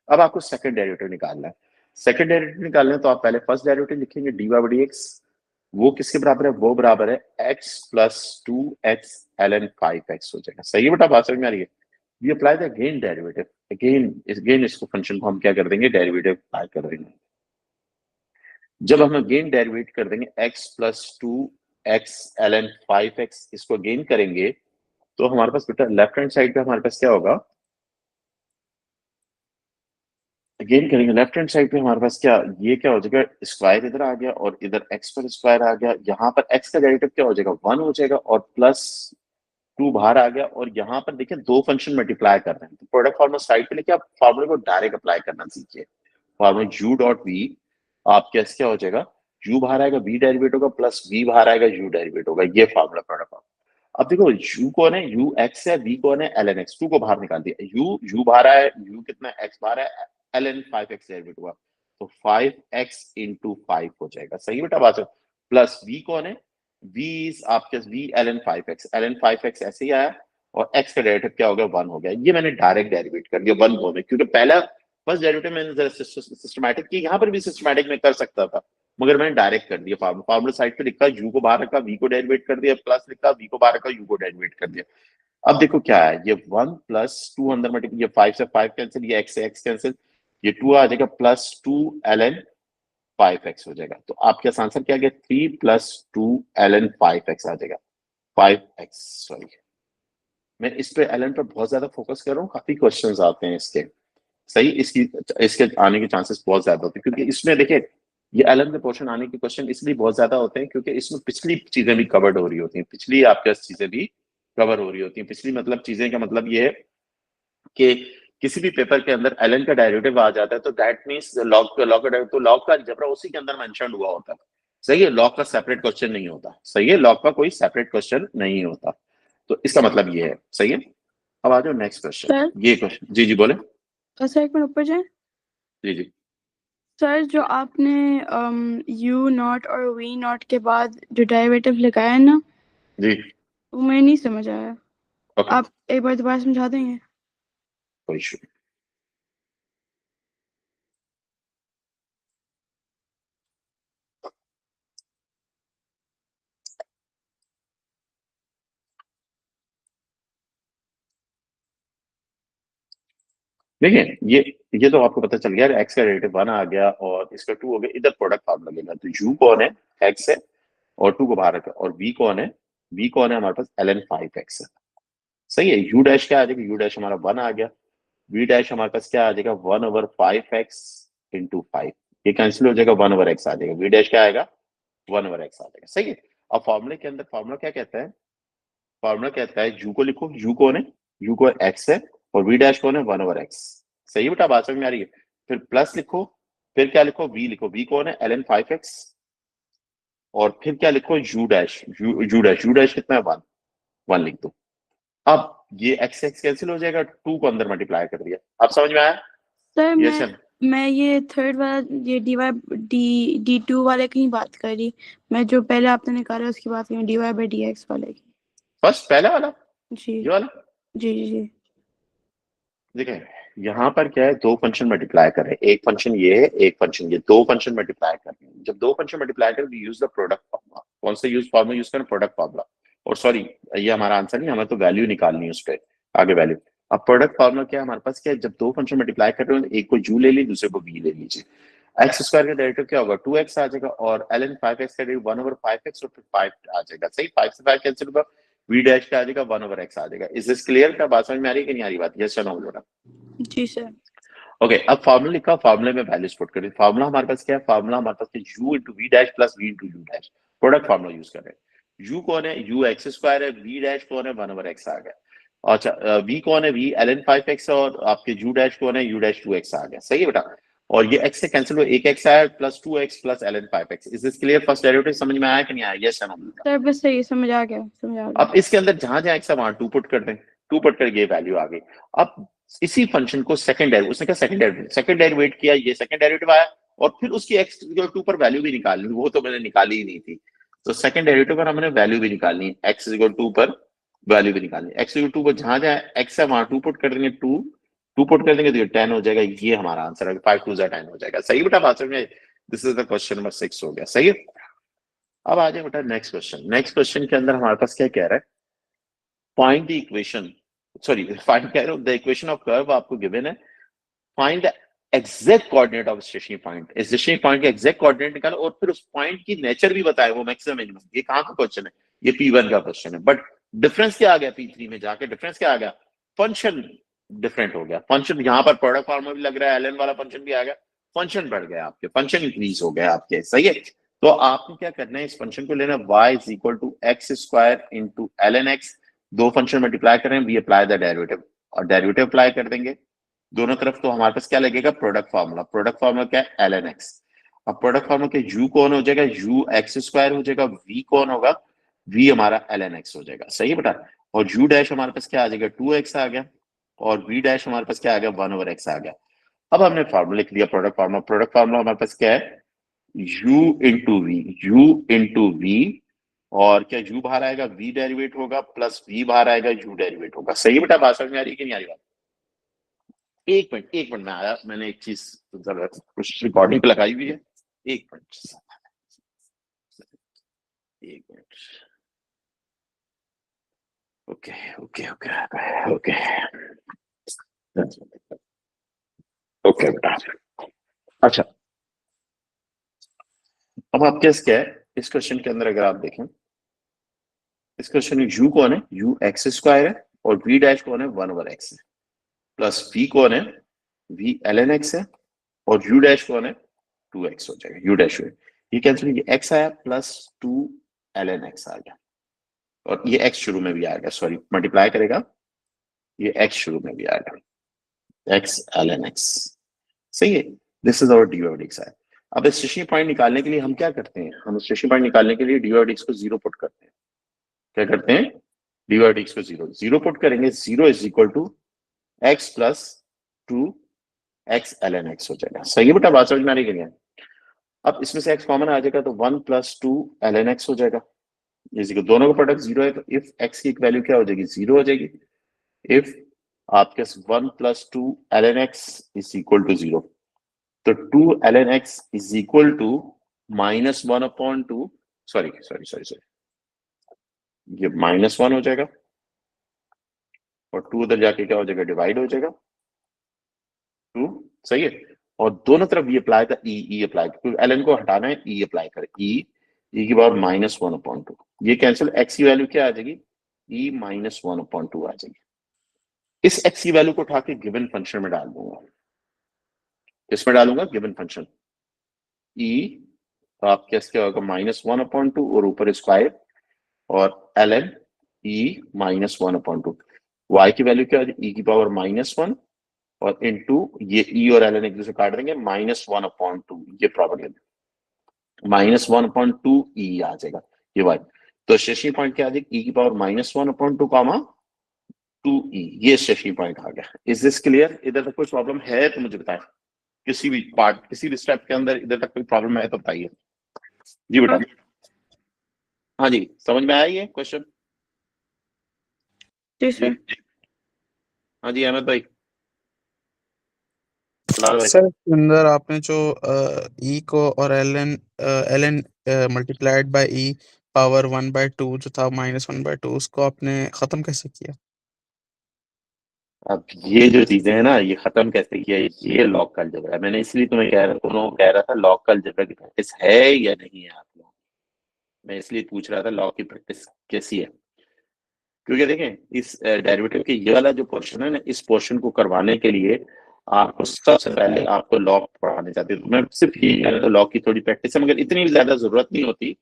A: अब आपको सेकंड डेरिवेटिव निकालना है, सेकंड डेरिवेटिव निकालना है तो आप पहले फर्स्ट डेरिवेटिव लिखेंगे dy/dx, वो किसके बराबर है, वो बराबर है x plus 2x ln 5x हो जाएगा, सही है बेटा, बात समझ में आ रही है? We apply the again derivative, again इसको फंक्शन को हम क्या कर देंगे, डेरिवेटिव अप्लाई कर देंगे। जब हम अगेन डेरिवेट कर देंगे x plus 2x ln 5x, इसको अगेन करेंगे तो हमारे पास बेटा लेफ्ट हैंड साइड पे हमारे पास क्या होगा, अगेन करेंगे लेफ्ट हैंड साइड पे हमारे पास क्या, ये क्या हो जाएगा, स्क्वायर इधर आ गया और इधर x पर स्क्वायर आ गया, यहाँ पर x का डेरिवेटिव क्या हो जाएगा 1 हो जाएगा, और प्लस 2 बाहर आ गया, और यहाँ पर देखिए दो फंक्शन मल्टीप्लाई कर रहे हैं, तो प्रोडक्ट फॉर्मूला साइड पे लेके आप फॉर्मूले को डायरेक्ट अप्लाई करना सीखिए। फॉर्मूला u डॉट v, आप कैसे क्या हो जाएगा, u बाहर आएगा v डेरिवेट होगा, प्लस v बाहर आएगा u डेरिवेट होगा, ये फॉर्मूला प्रोडक्ट फॉर्मूला। अब देखो u कौन है, u x है, v कौन है ln x, 2 को बाहर निकाल दिया, u बाहर आया, u कितना x बाहर है, ln 5x डेरिवेट हुआ, तो 5x इंटू 5 हो जाएगा, सही बेटा बात है। प्लस v कौन है, v इज आपके v ln 5x ऐसे ही आया, और x का डेरिवेटिव क्या हो गया 1 हो गया, ये मैंने डायरेक्ट डेरिवेट कर दिया 1 हो में, क्योंकि पहला फर्स्ट डेरिवेटिव मैंने जरा सिस्टमैटिक की, यहाँ पर भी सिस्टमैटिक में कर सकता था, मगर मैंने डायरेक्ट कर दिया, फॉर्मूला साइड पे लिखा, u को बाहर रखा, v को डेरिवेट कर दिया, प्लस लिखा, v को बाहर रखा, u को डेरिवेट कर दिया। अब देखो क्या है, ये 1 प्लस 2 अंदर मल्टीप्लाई, ये 5 से 5 कैंसिल, ये x से x कैंसिल, ये 2 आ जाएगा, प्लस 2 ln 5x हो जाएगा, तो आपके आंसर क्या आ गया, 3 प्लस 2 ln 5x आ जाएगा, 5x, सॉरी मैं इस पे ln पर बहुत ज्यादा फोकस कर रहा हूँ, काफी क्वेश्चंस आते हैं इसके, सही, इसके आने के चांसेस बहुत ज्यादा होते हैं, क्योंकि इसमें देखिए ये ln के पोर्शन आने के क्वेश्चन इसलिए बहुत ज्यादा होते हैं क्योंकि इसमें पिछली चीजें भी कवर्ड हो रही होती हैं, पिछली आपके पास चीजें भी कवर हो रही होती हैं, पिछली मतलब चीजें का मतलब ये है कि किसी भी पेपर के अंदर ln का डेरिवेटिव आ जाता है तो दैट मींस लॉग का लॉग का अलजेब्रा उसी के अंदर मेंशन हुआ होता है, सही है, लॉग का सेपरेट क्वेश्चन नहीं होता, सही है, लॉग का कोई सेपरेट क्वेश्चन नहीं होता, तो इसका मतलब ये है, सही है। अब आ जाओ नेक्स्ट क्वेश्चन,
D: सर
A: ये क्वेश्चन, जी जी बोले,
D: सर एक मिनट ऊपर जाए।
A: जी जी
D: सर जो आपने यू नॉट और वी नॉट के बाद जो डेरिवेटिव लगाया है ना,
A: जी,
D: वो मैं नहीं समझ आया,
A: ओके
D: आप एक बार दोबारा समझा देंगे?
A: कोई इशू नहीं। देखिए ये तो आपको पता चल गया, एक्स का डेरिवेटिव 1 आ गया और इसका 2 हो गया, इधर प्रोडक्ट फॉर्म लगेगा, तो u कौन है, x है, और 2 को बाहर रखा, और v कौन है हमारे पास ln 5x है, सही है। u डैश क्या आ जाएगा, u डैश हमारा 1 आ गया, v डैश हमारे पास क्या आ जाएगा 1/5x इंटू 5, ये कैंसिल हो जाएगा, 1/x आ जाएगा, v डैश क्या आएगा 1/x आ जाएगा, सही है। अब फॉर्मूले के अंदर फॉर्मूला क्या कहता है, फॉर्मूला कहता है u को लिखो, u कौन है, u को x है, और v डैश कौन है 1/x, सही है बेटा, बात समझ में आ रही है। फिर प्लस लिखो, फिर क्या लिखो, v लिखो, v कौन है ln 5x, और फिर क्या लिखो u डैश, u डैश कितना है 1 लिख दो, अब ये x x कैंसिल हो जाएगा, 2 को अंदर मल्टीप्लाई कर दिया। अब समझ में आया?
D: सर
A: यस yes,
D: मैं ये थर्ड वाला ये D2 वाले की नहीं बात कर रही, मैं जो पहले आपने निकाला उसकी बात कर रही हूँ, dy/dx वाले की।
A: फर्स्ट पहला वाला
D: जी
A: ये वाला।
D: जी जी जी।
A: देखें यहाँ पर क्या है, दो फंक्शन मल्टीप्लाई कर रहे हैं, एक फंक्शन ये है, एक फंक्शन ये, दो फंक्शन मल्टीप्लाई कर रहे हैं। जब दो फंक्शन मल्टीप्लाई करें we use the product formula. कौन सा फार्मूला यूज करें? Product formula. और सॉरी ये हमारा आंसर नहीं, हमें तो वैल्यू निकालनी है उस पर, आगे वैल्यू। अब प्रोडक्ट फार्मूला क्या है हमारे पास? क्या है, जब दो फंक्शन मल्टीप्लाई कर रहे हो, एक को यू ले ली, दूसरे को वी ले लीजिए। एक्स स्क्वायर का डेरिवेटिव क्या होगा? 2x आ जाएगा, और ln 5x का डेरिवेटिव 1/5x और फिर 5 आ जाएगा। सही, 5 से 5 कैंसिल होगा, v डैश का आ जाएगा 1/x आ जाएगा। Is this clear? क्या बात समझ में आ रही है कि नहीं आ रही बात? यस या नो बोलो।
D: जी सर।
A: ओके, अब फार्मूला लिखा, फार्मूले में वैल्यूज पुट करें। फार्मूला हमारे पास क्या है? फार्मूला हमारे पास है u into V dash plus v into U dash. Product formula use कर रहे हैं। u कौन है? u एक्स स्क्वायर है, v डैश कौन है? 1/x आ गया। अच्छा v कौन है? v ln 5x, और आपके u डैश कौन है? u डैश 2x आ गया। सही है बेटा? और ये x से कैंसिल हुआ, एक x आया plus 2x plus ln 5x। Is this clear? First derivative समझ में आया कि नहीं आया? यस या नो?
D: सर बस सही, समझ आ गया, समझ आ गया।
A: अब इसके अंदर जहां जहां x है वहां 2 पुट कर दें, 2 पुट कर ये वैल्यू आ गई। अब इसी फंक्शन को सेकंड डेरिवेटिव, उसने क्या सेकंड डेरिवेट किया, ये सेकंड डेरिवेटिव आया, और फिर उसकी x इक्वल टू पर वैल्यू भी निकालनी, वो तो मैंने निकाली ही नहीं थी। तो सेकंड डेरिवेटिव पर हमने वैल्यू भी निकालनी है, x इक्वल टू पर वैल्यू भी निकालनी है। x इक्वल टू पर जहां जहां x है वहां 2 पुट कर देंगे, 2 पुट कर देंगे तो ये 10 हो जाएगा। ये हमारा आंसर है, 5 2 10 हो जाएगा। सही बेटा? बात समझ में? This is the question number 6 हो गया। सही है? अब आ जाए बेटा नेक्स्ट क्वेश्चन। नेक्स्ट क्वेश्चन के अंदर हमारे पास क्या कह रहा है? Find the equation, sorry find कह रहा हूं, द इक्वेशन ऑफ कर्व आपको गिवन है। Find the exact coordinate of stationary point. Stationary point के एग्जैक्ट कोऑर्डिनेट निकालो, और फिर उस पॉइंट की नेचर भी बताए, वो मैक्सिमम मिनिमम। ये कहां का क्वेश्चन है? ये P1 का क्वेश्चन है। बट डिफरेंस क्या आ गया? P3 में जाके डिफरेंस क्या आ गया? फंक्शन डिफरेंट हो गया। फंक्शन यहाँ पर प्रोडक्ट फार्मूला भी लग रहा है, ln वाला फंक्शन भी आ गया, फंक्शन बढ़ गया आपके, फंक्शन इंक्रीज हो गया आपके। सही है? तो आपको क्या करना है? इस फंक्शन को लेना, y is equal to X square into ln x। दो फंक्शन मल्टीप्लाई करें, वी अप्लाई द डेरिवेटिव, और डेरिवेटिव अप्लाई कर देंगे दोनों तरफ। तो हमारे पास क्या लगेगा? Product formula. प्रोडक्ट फार्मूला क्या है? ln x। अब प्रोडक्ट फार्मूला के u कौन हो जाएगा? u एक्स स्क्वायर हो जाएगा। v कौन होगा? v हमारा ln x हो जाएगा। सही है बेटा? और u डैश हमारे पास क्या आ जाएगा? 2x आ गया, और v डैश हमारे पास क्या आ गया? 1/x आ गया। अब हमने फार्मूला लिख लिया प्रोडक्ट फार्मूला। प्रोडक्ट फार्मूला हमारे पास क्या है? u into V, u into V, और क्या u बाहर आएगा? v डेरिवेट होगा, प्लस v बाहर आएगा, u डेरिवेट होगा। सही है बेटा? बात समझ में आ रही है कि नहीं आ रही बात? एक मिनट में आया, मैंने एक चीज कुछ रिकॉर्डिंग पे लगाई हुई है। एक minute. Okay okay okay okay okay बेटा। अच्छा, अब आपके पास क्या है इस क्वेश्चन के अंदर? अगर आप देखें इस क्वेश्चन में u कौन है? u एक्स स्क्वायर है, और v डैश कौन है? 1/x है, प्लस v कौन है? v ln x है, और u डैश कौन है? 2x हो जाएगा। u डैश ये कैंसिल, ये x आया प्लस 2 ln x आ गया, और ये x शुरू में भी आएगा, सॉरी मल्टीप्लाई करेगा, ये x शुरू में भी आएगा, x ln x। सही है? दिस इज आवर dy/dx है। अब स्टेशनरी पॉइंट निकालने के लिए हम क्या करते हैं? हम स्टेशनरी पॉइंट निकालने के लिए dy/dx को 0 पुट करते हैं। क्या करते हैं? dy/dx को 0 पुट करेंगे। 0 is equal to x plus 2x ln x हो जाएगा। सही है बेटा? बात समझ में आ रही है? अब इसमें से x कॉमन आ जाएगा, तो 1 प्लस 2 ln x हो जाएगा। इसी दोनों का प्रोडक्ट 0 है, तो इफ x की वैल्यू क्या हो जाएगी? 0 हो जाएगी। इफ आपके 1 plus 2 ln x is equal to 0, तो 2 ln x is equal to -1/2, sorry, ये -1 हो जाएगा, और 2 उधर जाके क्या हो जाएगा? डिवाइड हो जाएगा 2। सही है? और दोनों तरफ ये अप्लाई था, ई अप्लाई, क्योंकि ln को हटाना है, ई अप्लाई करें, ई की पावर -1/2। ये कैंसिल, x की वैल्यू क्या आ जाएगी? e -1/2 आ जाएगी। इस x की वैल्यू को उठा के गिवन फंक्शन में डाल दूंगा। इसमें डालूंगा गिवन फंक्शन e, आप कैसे क्या होगा? -1/2, और ऊपर स्क्वायर, और ln e -1/2। y की वैल्यू क्या हो जाएगी? e की पावर -1, और इनटू ये e और ln एक दूसरे काट देंगे, -1/2। ये प्रॉपर्टी -1/2 e आ जाएगा, ये y। तो स्टेशनरी पॉइंट क्या आ जाएगी? e की पावर -1/2 कामा 2e, ये स्टेशनरी पॉइंट आ गया। Is this clear? इधर तक कोई प्रॉब्लम है तो मुझे बताएं, किसी भी पार्ट, किसी भी स्टेप के अंदर इधर तक कोई प्रॉब्लम है तो बताइए। जी बेटा। हाँ जी, समझ में आया ये क्वेश्चन?
D: जी सर।
A: हाँ जी अहमद भाई, लाल भाई।
B: सर अंदर आपने जो ई को और L N multiplied by E power 1/2 जो था -1/2, उसको आपने खत्म कैसे किया?
A: अब ये जो चीजें है ना, ये खत्म कैसे किया, ये लॉग का अलजेब्रा है। मैंने इसलिए तुम्हें कह रहा था लॉग का अलजेब्रा की प्रैक्टिस है या नहीं है आप लोग। मैं इसलिए पूछ रहा था लॉग की प्रैक्टिस कैसी है, क्योंकि देखें इस डेरिवेटिव के ये वाला जो पोर्शन है ना, इस पोर्शन को करवाने के लिए आपको सबसे पहले आपको लॉग पढ़ाने चाहते हैं। तो मैं सिर्फ ये कह रहा था लॉग की थोड़ी प्रैक्टिस है, मगर इतनी ज्यादा जरूरत नहीं होती।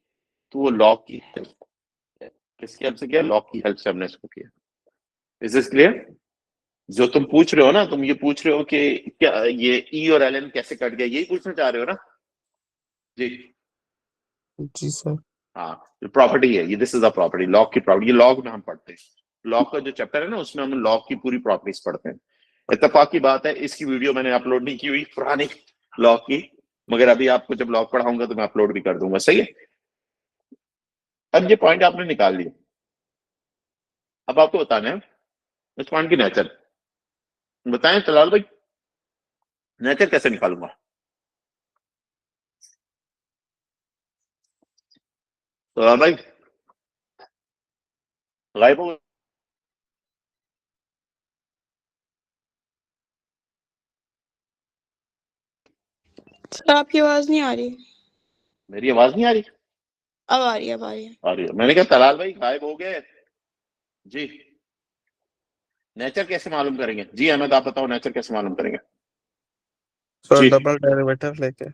A: तो वो लॉग की हेल्प, किसकी हेल्प से किया? लॉग की हेल्प से हमने इसको किया। Is this clear? जो तुम पूछ रहे हो ना, तुम ये पूछ रहे हो कि क्या ये ई और एल एन कैसे कट गया, यही पूछना चाह रहे हो ना? जी
B: जी सर।
A: हाँ, प्रॉपर्टी है ये, this is a property, log की प्रॉपर्टी। ये लॉग में हम पढ़ते हैं, लॉग का जो चैप्टर है ना उसमें हम लॉग की पूरी प्रॉपर्टीज पढ़ते हैं। इत्तेफाक की बात है इसकी वीडियो मैंने अपलोड नहीं की हुई पुरानी लॉग की, मगर अभी आपको जब लॉग पढ़ाऊंगा तो मैं अपलोड भी कर दूंगा। सही है? अब ये पॉइंट आपने निकाल लिया, अब आपको बताना है इस पॉइंट की नेचर। बताएं तलाल भाई, नेचर कैसे निकालूंगा? तलाल भाई गायब हो गए?
D: सर आपकी आवाज नहीं आ रही।
A: मेरी आवाज नहीं आ रही?
D: अब आ रही है, अब आ रही है।
A: आ रही है। मैंने कहा तलाल भाई गायब हो गए जी। नेचर कैसे मालूम करेंगे? जी अहमद आप बताओ, नेचर कैसे मालूम करेंगे?
B: सर
A: जी,
B: डबल डेरिवेटिव लेके।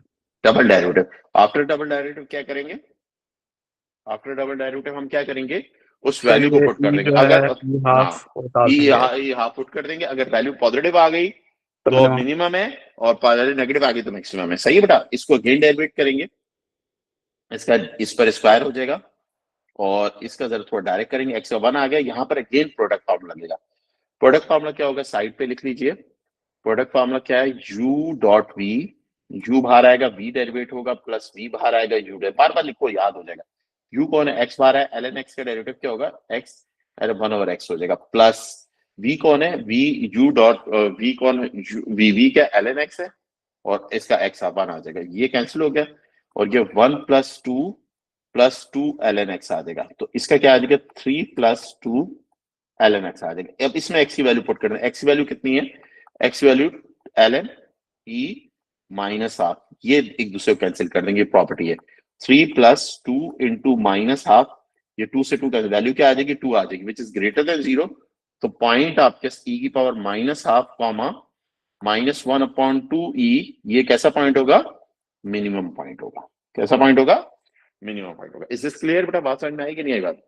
A: Double derivative. After double derivative क्या करेंगे? आफ्टर डबल डेरिवेटिव हम क्या करेंगे? उस
B: सर
A: वैल्यू को
B: ये
A: पुट कर
B: ई
A: देंगे।
B: जो
A: अगर
B: है ई
A: हाँ,
B: हाफ उतार
A: ई
B: देंगे।
A: हाफ पुट कर देंगे। अगर वैल्यू पॉजिटिव आ गई तो
B: मिनिमम।
A: मिनिमम है, और पॉजिटिव नेगेटिव आ गई तो मैक्सिमम है। सही है बेटा? इसको अगेन डेरिवेट करेंगे, इसका इस पर स्क्वायर हो जाएगा, और इसका जरा थोड़ा डायरेक्ट करेंगे। एक्स का 1 आ गया, यहाँ पर अगेन प्रोडक्ट फॉर्मूला लगेगा। प्रोडक्ट फॉर्मूला क्या होगा? साइड पे लिख लीजिए। प्रोडक्ट फॉर्मूला क्या है? u डॉट वी, u बाहर आएगा, v डेरिवेट होगा, प्लस v बाहर आएगा, u बार बार लिखो, याद हो जाएगा। u कौन है? x बाहर है, ln x का डेरिवेटिव क्या होगा? x 1/x हो जाएगा, प्लस v कौन है? v u डॉट v कौन है? v क्या ln x है, और इसका x वन आ जाएगा, ये कैंसिल हो गया, और ये 1 प्लस टू ln x आ जाएगा। तो इसका क्या आ जाएगा? 3 + 2 ln x आ जाएगा। अब इसमें x की वैल्यू पुट करना है। x की वैल्यू कितनी है? x value ln e minus half, ये एक दूसरे को कैंसिल कर देंगे, प्रॉपर्टी है। 3 + 2 इंटू माइनस हाफ, ये 2 से 2 का वैल्यू क्या आ जाएगी? 2 आ जाएगी, विच इज ग्रेटर देन 0। तो पॉइंट आपके e की power minus half comma -1/2e, ये कैसा पॉइंट होगा? मिनिमम पॉइंट होगा। कैसा पॉइंट होगा? मिनिमम पॉइंट होगा। इज दिस क्लियर बेटा? बात समझ में आई कि नहीं आई बात?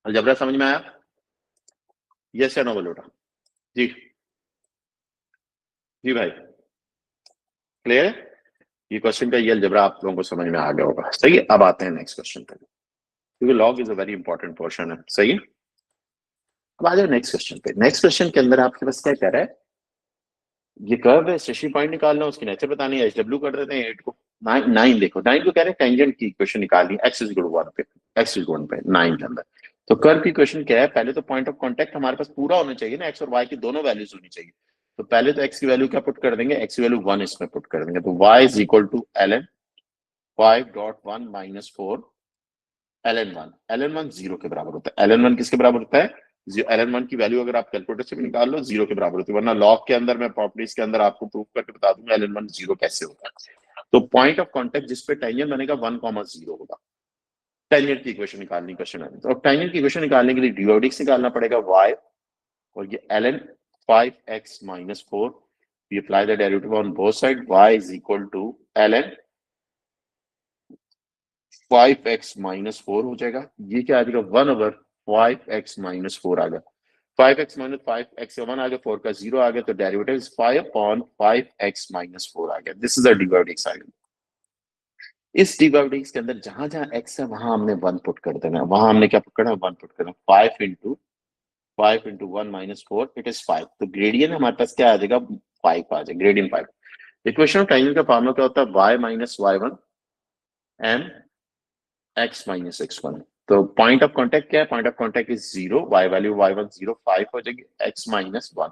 A: अलजेब्रा समझ में आया? यस या नो बोलो बेटा? जी जी भाई, क्लियर है? ये क्वेश्चन का ये अलजेब्रा आप लोगों को समझ में आ गया होगा। सही है? अब आते हैं नेक्स्ट क्वेश्चन पे, क्योंकि log is a very important portion है। सही है? अब आ जाओ नेक्स्ट क्वेश्चन पे। नेक्स्ट क्वेश्चन के अंदर आपके पास क्या कह रहा है? ये कर्व है, स्टेशनरी पॉइंट निकालना, उसकी नेचर बतानी है। एचडब्ल्यू कर देते हैं 8 को। 9 देखो, 9 को कह रहे हैं टेंजेंट की इक्वेशन निकालनी, एक्स इज इक्वल 1 पे, एक्स इज 1 पे 9 के अंदर। तो कर्व की इक्वेशन क्या है? पहले तो पॉइंट ऑफ कांटेक्ट हमारे पास पूरा होना चाहिए ना, एक्स और वाई की दोनों वैल्यूज होनी चाहिए। तो पहले तो एक्स की वैल्यू क्या पुट कर देंगे? एक्स की वैल्यू 1 इसमें पुट कर देंगे। तो Y is equal to ln 5.1 - 4 ln 1। ln 1 0 के बराबर होता है। ln 1 किसके बराबर होता है? ln 1 की वैल्यू अगर आप कैलकुलेटर से भी निकाल लो 0 के बराबर होती है, वरना लॉग के अंदर मैं प्रॉपर्टीज के अंदर आपको प्रूव करके बता दूंगा ln 1 0 कैसे होता है। तो पॉइंट ऑफ कांटेक्ट जिस पे टेंजेंट बनेगा 1, 0 होगा। टेंजेंट की इक्वेशन निकालनी क्वेश्चन है। तो टेंजेंट की इक्वेशन निकालने के लिए dy/dx निकालना पड़ेगा y, और ये ln 5x - 4, we apply the derivative on both side, y is equal to ln 5x - 4 हो जाएगा। ये क्या आ जाएगा? 1/5x - 4 आ गया। 5x - 5x का 1 आ गया, 4 का 0 आ गया, तो डेरिवेटिव इज 5/5x - 4 आ गया। दिस इज अ dy/dx आ गया। इस dy/dx के अंदर जहां जहां x है वहां हमने 1 पुट कर देना है। वहां हमने क्या पुट करना है? 1 पुट करना है। 5 × 5 into 1 minus 4 it is 5। तो ग्रेडियंट हमारे पास क्या आ जाएगा, 5 आ जाएगा, ग्रेडियंट 5। इक्वेशन ऑफ टाइम का फॉर्मूला क्या होता है, y minus y1 and x minus x1। तो पॉइंट ऑफ कांटेक्ट क्या है, point of contact is 0, y value y1 0 5 हो जाएगी, x minus 1।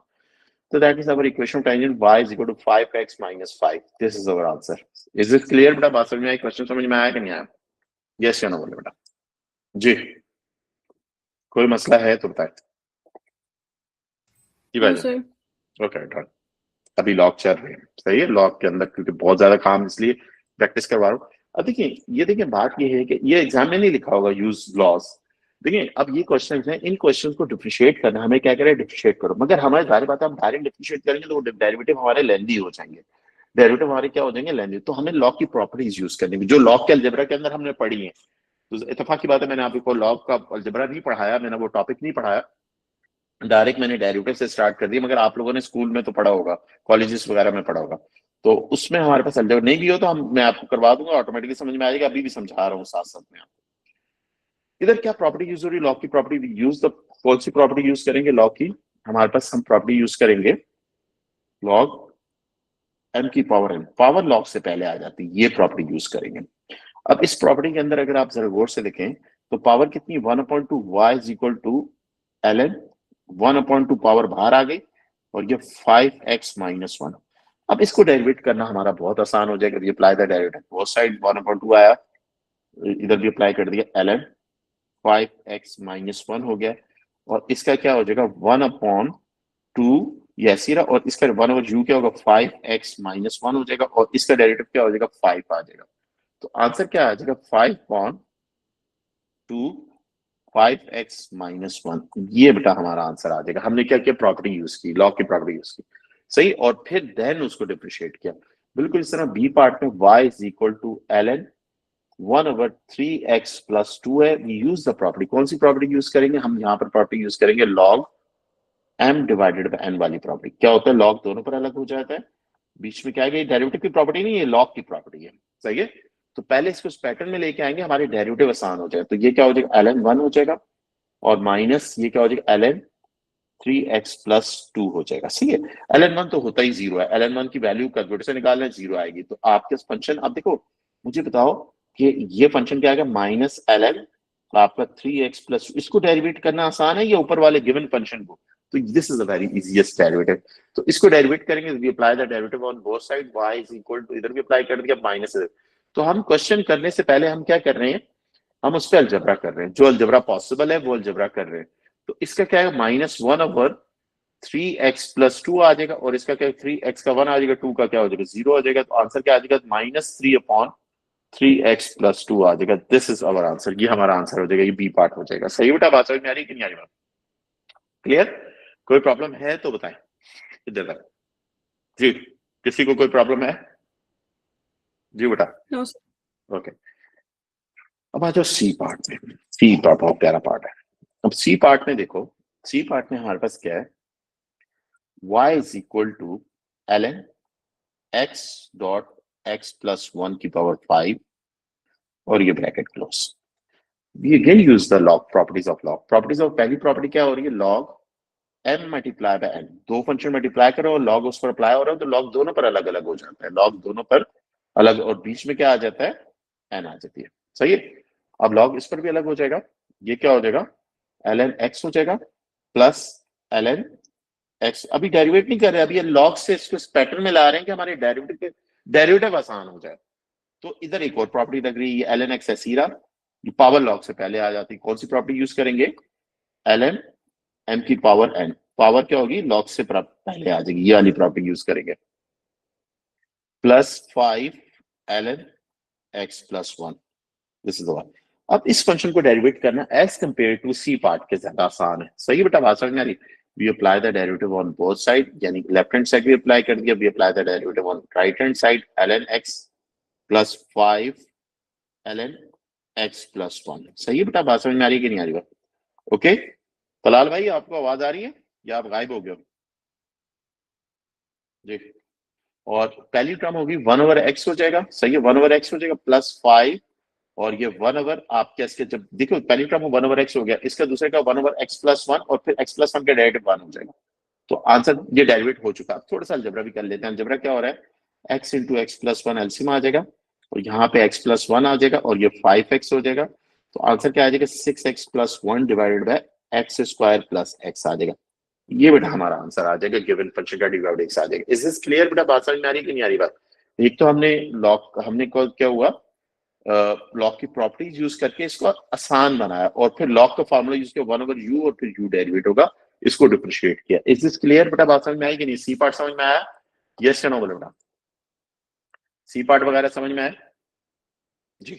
A: So that is our equation of tangent y is equal to 5x minus 5। This is our answer। Is it clear बेटा, बात समझ में आई, क्वेश्चन समझ में आया कि नहीं आया? यस या नो बोले बेटा जी, कोई मसला है तो बताए जी भाई।
D: सर
A: ओके डन, अभी लॉग चल रहे हैं, सही है, लॉग के अंदर क्योंकि बहुत ज्यादा काम इसलिए प्रैक्टिस करवा रहा हूँ। अब देखिए, ये देखिए बात ये है कि ये एग्जाम में नहीं लिखा होगा यूज लॉज। देखिए अब ये क्वेश्चन है, इन क्वेश्चन को डिफरेंशिएट करना, हमें क्या करें, डिफरेंशिएट करो। मगर हमारी सारी बात हम डायरेक्ट डिफरेंशिएट करेंगे तो डेरिवेटिव हमारे लेंदी हो जाएंगे, डेरिवेटिव हमारे क्या हो जाएंगे, लेंदी। तो हमें लॉग की प्रॉपर्टीज यूज करनी है जो लॉग के अलजेब्रा के अंदर हमने पढ़ी है। तो इत्तेफाक की बात है, मैंने आपको लॉग का अलजेब्रा नहीं पढ़ाया, मैंने वो टॉपिक नहीं पढ़ाया, डायरेक्ट मैंने डेरिवेटिव से स्टार्ट कर दिया। मगर आप लोगों ने स्कूल में तो पढ़ा होगा, कॉलेजेस वगैरह में पढ़ा होगा, तो उसमें हमारे पास अलजेब्रा नहीं भी हो तो मैं आपको करवा दूंगा, ऑटोमेटिकली समझ में आ जाएगा। अभी भी समझा रहा हूँ साथ साथ में आपको। इधर क्या प्रॉपर्टी यूज हो रही है, लॉग की प्रॉपर्टी यूज। द कौन सी प्रॉपर्टी यूज करेंगे लॉग की, हमारे पास हम प्रॉपर्टी यूज करेंगे लॉग m की पावर n, पावर लॉग से पहले आ जाती है, ये प्रॉपर्टी यूज करेंगे। अब इस प्रॉपर्टी के अंदर अगर आप जरा गौर से देखें तो पावर कितनी, 1/2 y is equal to ln 1/2 power बाहर आ गई और ये 5x माइनस 1। अब इसको डेरिवेट करना हमारा बहुत आसान हो जाएगा। Apply the derivative, both side 1/2 आया, इधर भी अप्लाई कर दिया, ln 5x माइनस 1 हो गया, और इसका क्या हो जाएगा 1/2 ये ऐसी रहा, और इसका 1/u क्या होगा 5x माइनस 1 हो जाएगा, और इसका डेरिवेटिव क्या हो जाएगा 5 आ जाएगा। तो आंसर क्या आ जाएगा 5/2 5x माइनस 1, ये बेटा हमारा आंसर आ जाएगा। हमने क्या किया, प्रॉपर्टी यूज की, लॉग की प्रॉपर्टी यूज की, सही, और फिर देन उसको डिफरेंशिएट किया। बिल्कुल इस तरह बी पार्ट में y is equal to ln 1/3x plus 2 है। वी यूज द प्रॉपर्टी, कौन सी प्रॉपर्टी यूज करेंगे हम यहाँ पर, प्रॉपर्टी यूज करेंगे log m divided by n वाली प्रॉपर्टी। क्या होता है, लॉग दोनों पर अलग हो जाता है, बीच में क्या है, डेरिवेटिव की प्रॉपर्टी नहीं है, लॉग की प्रॉपर्टी है, सही है। तो पहले इसको इस पैटर्न में लेके आएंगे, हमारे डेरिवेटिव आसान हो जाए। तो ये क्या हो जाएगा ln 1 हो जाएगा, और माइनस ये क्या हो जाएगा ln 3x प्लस 2 हो जाएगा, सही है। ln 1 तो होता ही 0 है, ln 1 की वैल्यू कैलकुलेटर से निकालना 0 आएगी। तो आपके फंक्शन, अब देखो मुझे बताओ कि ये फंक्शन क्या आएगा, माइनस ln आपका 3x प्लस, इसको डेरिवेट करना आसान है या ऊपर वाले गिवन फंक्शन को। तो this is a very easiest derivative. तो इसको डेरिवेट करेंगे, we apply the derivative on both side, y is equal to, इधर भी अप्लाई कर दिया माइनस। तो हम क्वेश्चन करने से पहले हम क्या कर रहे हैं, हम उस पर अलजबरा कर रहे हैं, जो अलजबरा पॉसिबल है वो अलजबरा कर रहे हैं। तो इसका क्या है, -1/3x प्लस 2 आ जाएगा, और इसका क्या है 3x का 1 आ जाएगा, 2 का क्या हो जाएगा 0 आ जाएगा। तो आंसर क्या आ जाएगा -3/3x प्लस 2 आ जाएगा। दिस इज अवर आंसर, ये हमारा आंसर हो जाएगा, ये बी पार्ट हो जाएगा। सही बेटा, बात समझ में आ रही है कि नहीं आ रही बात, क्लियर? कोई प्रॉब्लम है तो बताएं इधर तक जी, किसी को कोई प्रॉब्लम है जी बेटा?
D: No sir.
A: ओके, अब आ जाओ सी पार्ट में। सी पार्ट बहुत प्यारा पार्ट है। अब सी पार्ट में देखो, सी पार्ट में हमारे पास क्या है, y is equal to ln x dot x plus 1 की पावर 5, और ये bracket close. We again use the log, properties of log. Properties of पहली प्रॉपर्टी क्या हो रही है, log m multiply by n, दो फंक्शन मल्टीप्लाई करो और लॉग उस पर अप्लाई हो रहा है, तो लॉग दोनों पर अलग अलग हो जाता है, लॉग दोनों पर अलग, और बीच में क्या आ जाता है, n आ जाती है, सही है। अब लॉग इस पर भी अलग हो जाएगा, ये क्या हो जाएगा ln x हो जाएगा प्लस ln x। अभी डेरिवेट नहीं कर रहे, अभी ये लॉग से इसको इस पैटर्न में ला रहे हैं कि हमारे डेरिवेटिव आसान हो जाए। तो इधर एक और प्रॉपर्टी लग रही है, ln x ऐसी रहा, पावर लॉग से पहले आ जाती है। कौन सी प्रॉपर्टी यूज करेंगे, ln m की पावर n, पावर क्या होगी लॉग से पहले आ जाएगी, ये वाली प्रॉपर्टी यूज करेंगे, plus 5 ln x plus 1, this is the one. अब इस फंक्शन को डेरिवेट करना as compare to C part के ज्यादा आसान है, सही बेटा, बात समझ में आ रही। We apply the derivative on both side, यानी लेफ्ट हैंड साइड भी अप्लाई कर दिया, we apply the derivative on right hand side, ln x plus 5 ln x plus 1, सही है बेटा, बात समझ में आ रही है कि नहीं आ रही बात? ओके, तलाल भाई आपको आवाज आ रही है या आप गायब हो गए हो जी? और पहली टर्म होगी 1/x हो जाएगा, सही है, 1/x हो जाएगा प्लस 5 और ये 1/, आपके इसके जब देखो पहली टर्म 1/x हो गया, इसका दूसरे का 1/x+1 और फिर x+1 का डेरिवेटिव 1 हो जाएगा। तो आंसर ये डेरिवेट हो चुका। अब थोड़ा सा अलजेब्रा भी कर लेते हैं। अलजेब्रा क्या हो रहा है, x इंटू x+1 एलसीएम आ जाएगा और यहाँ पे x+1 आ जाएगा और ये 5x हो जाएगा। तो आंसर क्या आ जाएगा, 6x+1 divided by x² plus x आ जाएगा। ये बेटा हमारा आंसर आ जाएगा, गिवन फंक्शन का डिवाइडेड x आ जाएगा। इज दिस क्लियर बेटा, बात समझ में आ रही है कि नहीं आ रही बात? एक तो हमने लॉग, हमने क्या हुआ, लॉग की प्रॉपर्टीज यूज करके इसको आसान बनाया और फिर लॉग का फार्मूला यूज किया 1/u और फिर u डेरिवेट होगा, इसको डिफरेंशिएट किया। इज दिस क्लियर बेटा, बात समझ में आई कि नहीं? सी पार्ट समझ में आया? यस या नो बोलो बेटा, सी पार्ट वगैरह समझ में आया जी?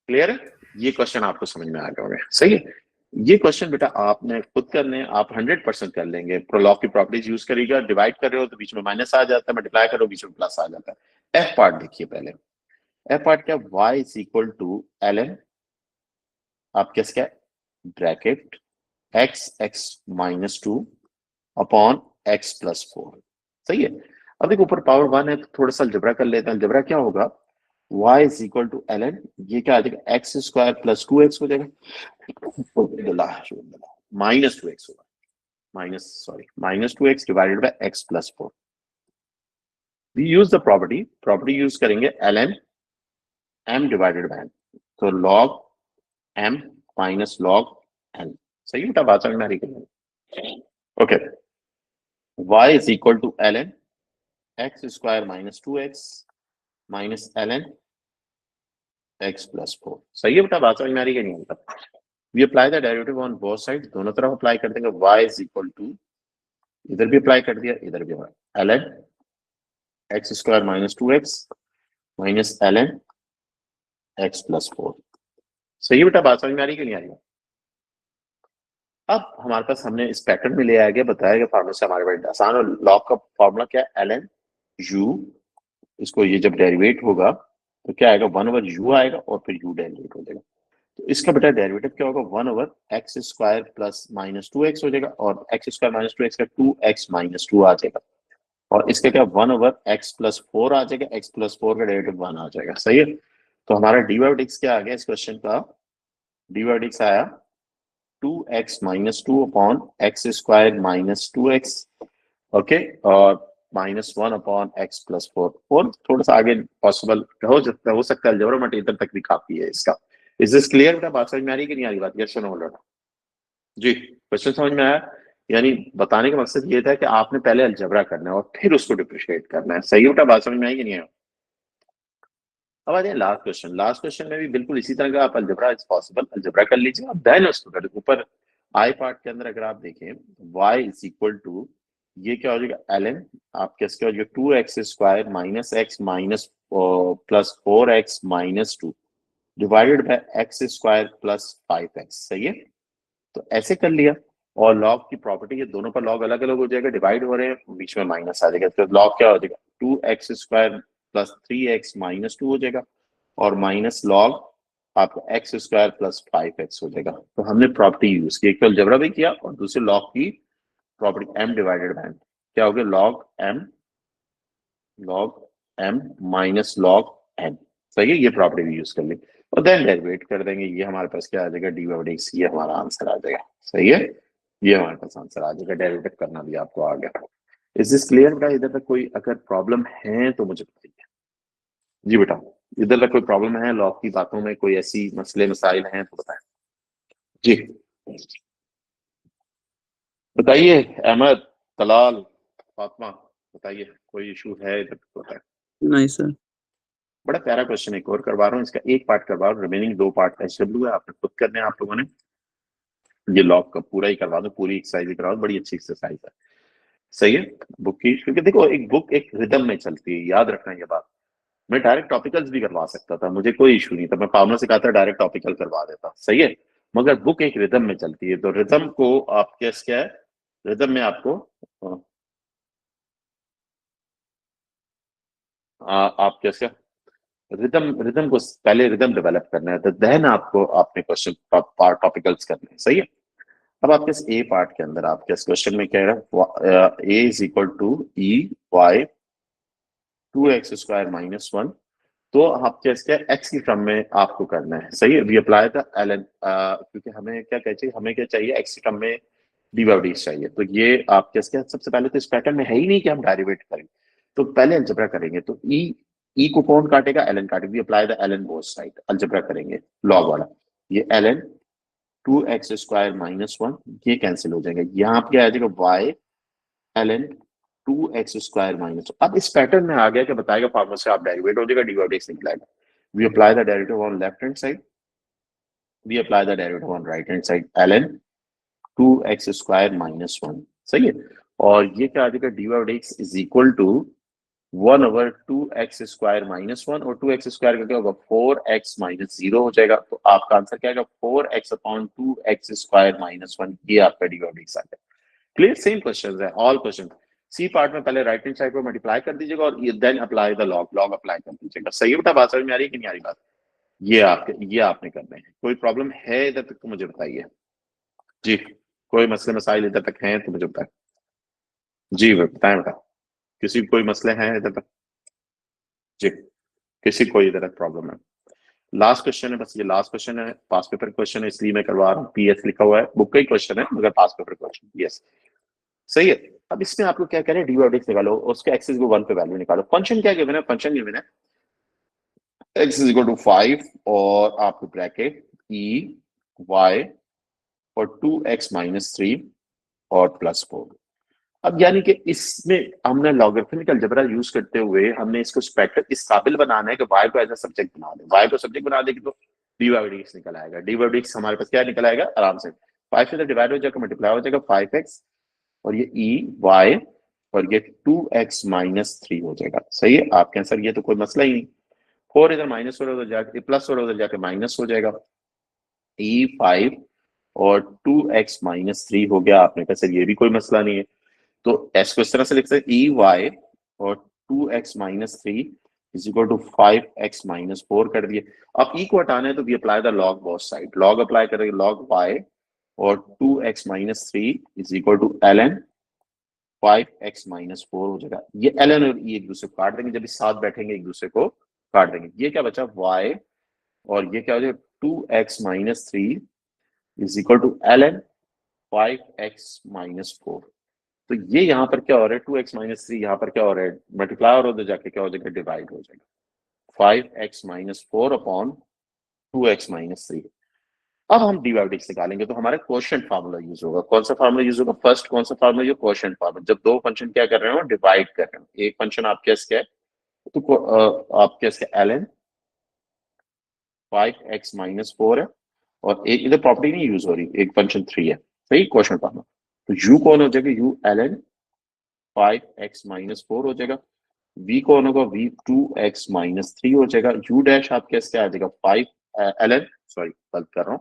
A: क्लियर है? ये क्वेश्चन आपको समझ में आ गया होगा, सही है। ये क्वेश्चन बेटा आपने खुद करने, आप 100% कर लेंगे। लॉग की प्रॉपर्टीज यूज करेगा, डिवाइड कर रहे हो तो बीच में माइनस आ जाता है, मल्टीप्लाई करो बीच में प्लस आ जाता है। एफ पार्ट देखिए पहले, एफ पार्ट क्या, y is equal to ln, आप क्या ब्रैकेट x(x-2) अपॉन x+4, सही है। अब देखो ऊपर पावर 1 है तो थोड़ा सा अलजेब्रा कर लेते हैं। अलजेब्रा क्या होगा, y is equal to ln, ये क्या आ जाएगा, x² प्लस 2x हो जाएगा, -2x होगा, -2x divided by x+4। We use the property use करेंगे ln m divided by n, तो log m minus log n, सही बेटा, बात समझ में आ रही है? Okay, y is equal to ln x² minus 2x minus ln x+4, सही है बेटा, बात समझ में आ रही है नहीं? मतलब we apply the derivative on both side, दोनों तरफ अप्लाई कर देंगे। y इज इक्वल टू, इधर भी अप्लाई कर दिया, इधर भी ln x² minus 2x minus ln x+4, सही है बेटा, बात समझ में आ रही है कि नहीं आ रही? अब हमारे पास, हमने इस पैटर्न में ले आया गया, बताया गया फार्मूला से हमारे पास आसान, और लॉग का फार्मूला क्या है, ln u, इसको ये जब डेरिवेट होगा तो क्या आएगा, 1/u आएगा और फिर u डेरिवेट हो जाएगा। तो इसका बेटा डेरिवेटिव क्या होगा, 1/x² प्लस -2x हो जाएगा और x² - 2x का 2x - 2 आ जाएगा, और इसका क्या 1/x+4 आ जाएगा, x+4 का डेरिवेटिव 1 आ जाएगा, सही है। तो हमारा dy/dx क्या आ गया इस क्वेश्चन का, dy/dx आया 2x - 2 upon x² - 2x, okay, और -1 अपॉन x+4, और थोड़ा सा आगे पॉसिबल हो सकता है अलजेब्रा, बट इधर तक भी काफी है इसका। इज दिस क्लियर बेटा, बात समझ में आ रही है कि नहीं आ रही बात? यस और नो बोलो जी। क्वेश्चन समझ में आया? यानी बताने का मकसद ये था कि आपने पहले अलजेब्रा करना है और फिर उसको डिफरेंशिएट करना है, सही बेटा, बात समझ में आई कि नहीं है? अब आ जाए लास्ट क्वेश्चन। लास्ट क्वेश्चन में भी बिल्कुल इसी तरह का आप अलजेब्रा इज पॉसिबल, अलजेब्रा कर लीजिए और देन उसको कर ऊपर आई पार्ट के अंदर अगर आप देखें y इज इक्वल टू, ये क्या हो जाएगा, ln आप कैसे, जो 2x² minus x minus plus 4x minus 2 divided by x² plus 5x, सही है। तो ऐसे कर लिया, और लॉग की प्रॉपर्टी, ये दोनों का लॉग अलग अलग हो जाएगा, डिवाइड हो रहे हैं, बीच में माइनस आ जाएगा, तो लॉग क्या हो जाएगा, 2x² प्लस 3x माइनस 2 हो जाएगा, और माइनस लॉग आपका x² प्लस 5x हो जाएगा। तो हमने प्रॉपर्टी यूज की, एक तो अलजेब्रा भी किया और दूसरे लॉग की property m divided by n, क्या हो गया, log m minus log n, सही है। ये प्रॉपर्टी भी यूज कर ली और देन डेरिवेट कर देंगे, ये हमारे पास क्या आ जाएगा, dy/dx, ये हमारा आंसर आ जाएगा, सही है। ये हमारे पास आंसर आ जाएगा, डेरिवेट करना भी आपको आ गया। इज दिस क्लियर बेटा? इधर तक कोई अगर प्रॉब्लम है तो मुझे बताइए जी बेटा, इधर तक कोई प्रॉब्लम है लॉग की बातों में, कोई ऐसी मसले मसाइल हैं तो बताएं जी। बताइए, अहमद, तलाल, फातिमा, बताइए कोई इशू है इधर तो बताएं।
C: नहीं सर।
A: बड़ा प्यारा क्वेश्चन एक और करवा रहा हूँ, इसका एक पार्ट करवा रहा हूँ, रिमेनिंग 2 पार्ट एचडब्ल्यू है, आपने खुद करने हैं आप लोगों ने। ये लॉग का पूरा ही करवा दो, पूरी एक्सरसाइज ही करवा दो, बड़ी अच्छी एक्सरसाइज है, सही है। बुक की, क्योंकि देखो एक बुक एक रिदम में चलती है, याद रखना ये बात। मैं डायरेक्ट टॉपिकल्स भी करवा सकता था, मुझे कोई इशू नहीं था, मैं फार्मूला सिखाता डायरेक्ट टॉपिकल करवा देता, सही है। मगर बुक एक रिदम में चलती है, तो रिदम को आप क्या है, रिदम में आपको आप कैसे रिदम को पहले रिदम डेवलप करना है, तो देन आपको अपने क्वेश्चन टॉपिकल्स करने हैं, सही है। अब आपके इस ए पार्ट के अंदर आपके इस क्वेश्चन में क्या है, A is equal to e y 2x² - 1 तो आपके इसके एक्स की टर्म में आपको करना है, सही है। वी अप्लाई द एल क्योंकि हमें क्या चाहिए, हमें क्या चाहिए, एक्स की टर्म में डीवाइडेड चाहिए। तो ये आपके इसके सबसे पहले तो इस पैटर्न में है ही नहीं कि हम डेरिवेट करें, तो पहले अलजेब्रा करेंगे। तो ई को कौन काटेगा, एल काटेगा। We apply the L N both side, algebra करेंगे लॉग वाला। ये एल एन 2x² - 1 ये कैंसिल हो जाएगा। यहाँ पे आ जाएगा y ln 2x² - 1। अब इस पैटर्न में आ गया कि बताएगा फॉर्मूला से आप डेरिवेट हो जाएगा, dy/dx निकलेगा। We apply the derivative on left hand side, we apply the derivative on right hand side, ln 2x² - 1, सही है। और ये क्या आ जाएगा, dy/dx is equal to 1/2x² - 1, और 2x² का क्या होगा, 4x - 0 हो जाएगा। तो आपका आंसर क्या आएगा, 4x/2x² - 1, ये आपका dy/dx आ गया। क्लियर, सेम क्वेश्चन है, ऑल क्वेश्चन। सी पार्ट में पहले राइट हैंड साइड पर मल्टीप्लाई कर दीजिएगा और then apply the log apply कर दीजिएगा। सही है बेटा, बात समझ में आ रही है कि नहीं आ रही बात? ये आपने करना है। कोई प्रॉब्लम है इधर तक तो मुझे बताइए जी। कोई मसले मसाइल इधर तक हैं तो मुझे बताएं जी, बताएं बेटा। किसी कोई मसले हैं इधर तक जी? किसी कोई इधर तक प्रॉब्लम है? लास्ट क्वेश्चन है, बस ये लास्ट क्वेश्चन है, पास पेपर क्वेश्चन है, इसलिए मैं करवा रहा हूँ। पीएस लिखा हुआ है, बुक का ही क्वेश्चन है मगर पास पेपर क्वेश्चन पीएस, सही है। अब इसमें आपको क्या कह रहे हैं, dy/dx निकालो, उसके एक्सिस को 1 पे वैल्यू निकालो। फंक्शन क्या गिवन है, फंक्शन गिवन है x इज इक्वल टू 5 और आपको ब्रैकेट e y और 2x - 3 और +4। अब यानी कि इसमें हमने लॉगरिथमिक अलजेब्रा यूज करते हुए हमने इसको स्पेक्टर इस काबिल बनाना है कि y को एज अ सब्जेक्ट बना दे। y को सब्जेक्ट बना देगी तो dy/dx निकल आएगा। dy/dx हमारे पास क्या निकल आएगा, आराम से 5 से डिवाइड हो जाएगा, मल्टीप्लाई हो जाएगा 5x और ये e y और ये 2x - 3 हो जाएगा। सही है, आपके आंसर ये तो कोई मसला ही नहीं। 4 इधर माइनस हो रहा, उधर जाके प्लस हो रहा, उधर जाके माइनस हो जाएगा। e5 और 2x - 3 हो गया। आपने कहा सर ये भी कोई मसला नहीं है, तो एस को इस तरह से लिख सकते हैं, e y और 2x - 3 is equal to 5x - 4 कर दिए। अब e को हटाना है तो we apply the log both side, log apply करेंगे, log y और 2x - 3 is equal to ln 5x - 4 हो जाएगा। ये ln और e एक दूसरे को काट देंगे, जब इस साथ बैठेंगे एक दूसरे को काट देंगे। ये क्या बचा, y और ये क्या हो जाएगा, 2x - 3 is equal to ln 5x - 4। तो ये यहाँ पर क्या हो रहा है, 2x - 3 यहाँ पर क्या हो रहा है, मल्टीप्लाई और उधर जाके क्या हो जाएगा, डिवाइड हो जाएगा। 5x - 4 upon 2x - 3। अब हम dy/dx निकालेंगे तो हमारा क्वोशिएंट फार्मूला यूज होगा। कौन सा फार्मूला यूज होगा, फर्स्ट कौन सा फार्मूला, जो क्वोशिएंट फार्मूला। जब दो फंक्शन क्या कर रहे हो, डिवाइड कर रहे हो, एक फंक्शन आपके इसका है तो आपके इसका ln 5x - 4 है और एक इधर प्रॉपर्टी नहीं यूज हो रही, एक फंक्शन 3 है, सही, क्वोशिएंट फार्मूला। तो u कौन हो जाएगा, u ln 5x - 4 हो जाएगा। v कौन होगा, v 2x - 3 हो जाएगा। u डैश आपके इसका आ जाएगा 5 ln, सॉरी गलत कर रहा हूँ,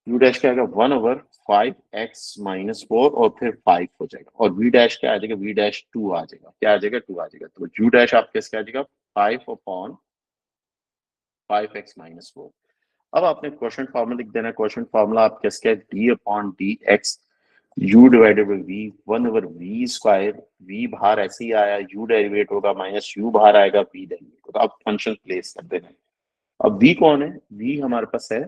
A: u डैश क्या आएगा 1/5x - 4 और फिर 5 हो जाएगा। और v डैश क्या आ जाएगा, v डैश 2 आ जाएगा, क्या आ जाएगा, 2 आ जाएगा। तो u डैश आपके इसका आ जाएगा 5/5x - 4। अब आपने क्वेश्चन फार्मूला लिख देना। क्वेश्चन फार्मूला आपके इसका d/dx u divided by v 1/v²। v बाहर ऐसे ही आया, u डेरिवेट होगा, माइनस u बाहर आएगा, v डेरिवेट होगा। अब फंक्शन प्लेस कर देना। अब v कौन है, v हमारे पास है,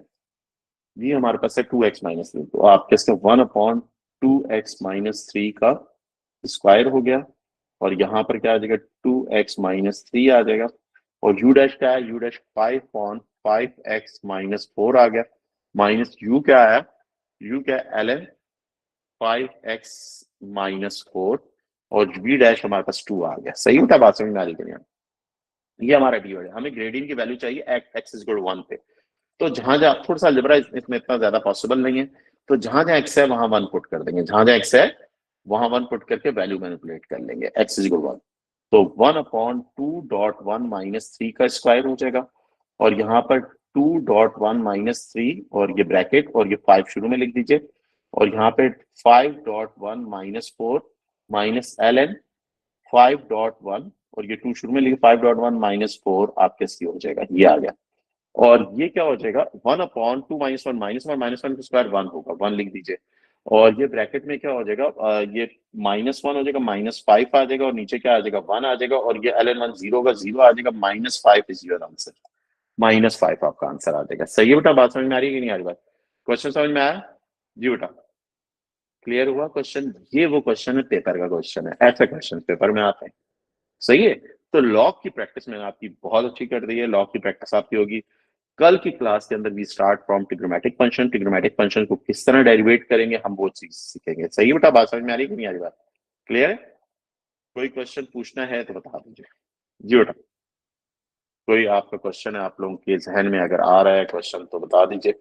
A: v हमारे पास है 2x - 3। तो आपके इसका 1/2x - 3 का स्क्वायर हो गया और यहाँ पर क्या आ जाएगा, 2x - 3 आ जाएगा। और u डैश क्या है, u डैश 5/5x - 4 आ गया, माइनस u क्या आया, u क्या है ln 5x - 4 और v डैश हमारे पास 2 आ गया। सही होता है, बात समझ में आ रही है? ये हमारा डी है, हमें ग्रेडियंट की वैल्यू चाहिए x इज 1 पे। तो जहां जहां थोड़ा सा अलजेब्रा इसमें इतना ज्यादा पॉसिबल नहीं है, तो जहां जहां x है वहां 1 पुट कर देंगे, जहां जहां x है वहां 1 पुट करके वैल्यू मैनिपुलेट कर लेंगे। x इज 1 तो 1/2.1 - 3 का स्क्वायर हो जाएगा और यहाँ पर 2.1 - 3 और ये ब्रैकेट और ये 5 शुरू में लिख दीजिए और यहाँ पे 5.1 - 4 माइनस ln 5.1 और ये 2 शुरू में लिखे 5.1 - 4 आपके सी हो जाएगा, ये आ गया। और ये क्या हो जाएगा 1/2 - 1 -1 -1 का स्क्वायर 1 होगा, 1 लिख दीजिए और ये ब्रैकेट में क्या हो जाएगा, ये -1 हो जाएगा, -5 आ जाएगा, और नीचे क्या आ जाएगा, 1 आ जाएगा, और ये ln1 0 होगा, 0 आ जाएगा, -5 इज योर आंसर। -5 आपका आंसर आ जाएगा। सही है बेटा, बात समझ में आ रही है कि नहीं आ रही बात? क्वेश्चन समझ में आया जी बेटा? क्लियर हुआ क्वेश्चन? ये वो क्वेश्चन है, पेपर का क्वेश्चन है, ऐसे क्वेश्चन पेपर में आते हैं। सही है, तो लॉग की प्रैक्टिस मैंने आपकी बहुत अच्छी कर दी है, लॉग की प्रैक्टिस आपकी होगी। कल की क्लास के अंदर we start from trigonometric function, trigonometric function को किस तरह डेरिवेट करेंगे हम वो चीज सीखेंगे। सही है बेटा, बात समझ में आ रही है कि नहीं आ रही बात? क्लियर है? कोई क्वेश्चन पूछना है तो बता दीजिए जी बेटा। कोई आपका क्वेश्चन है, आप लोगों के जहन में अगर आ रहा है क्वेश्चन तो बता दीजिए।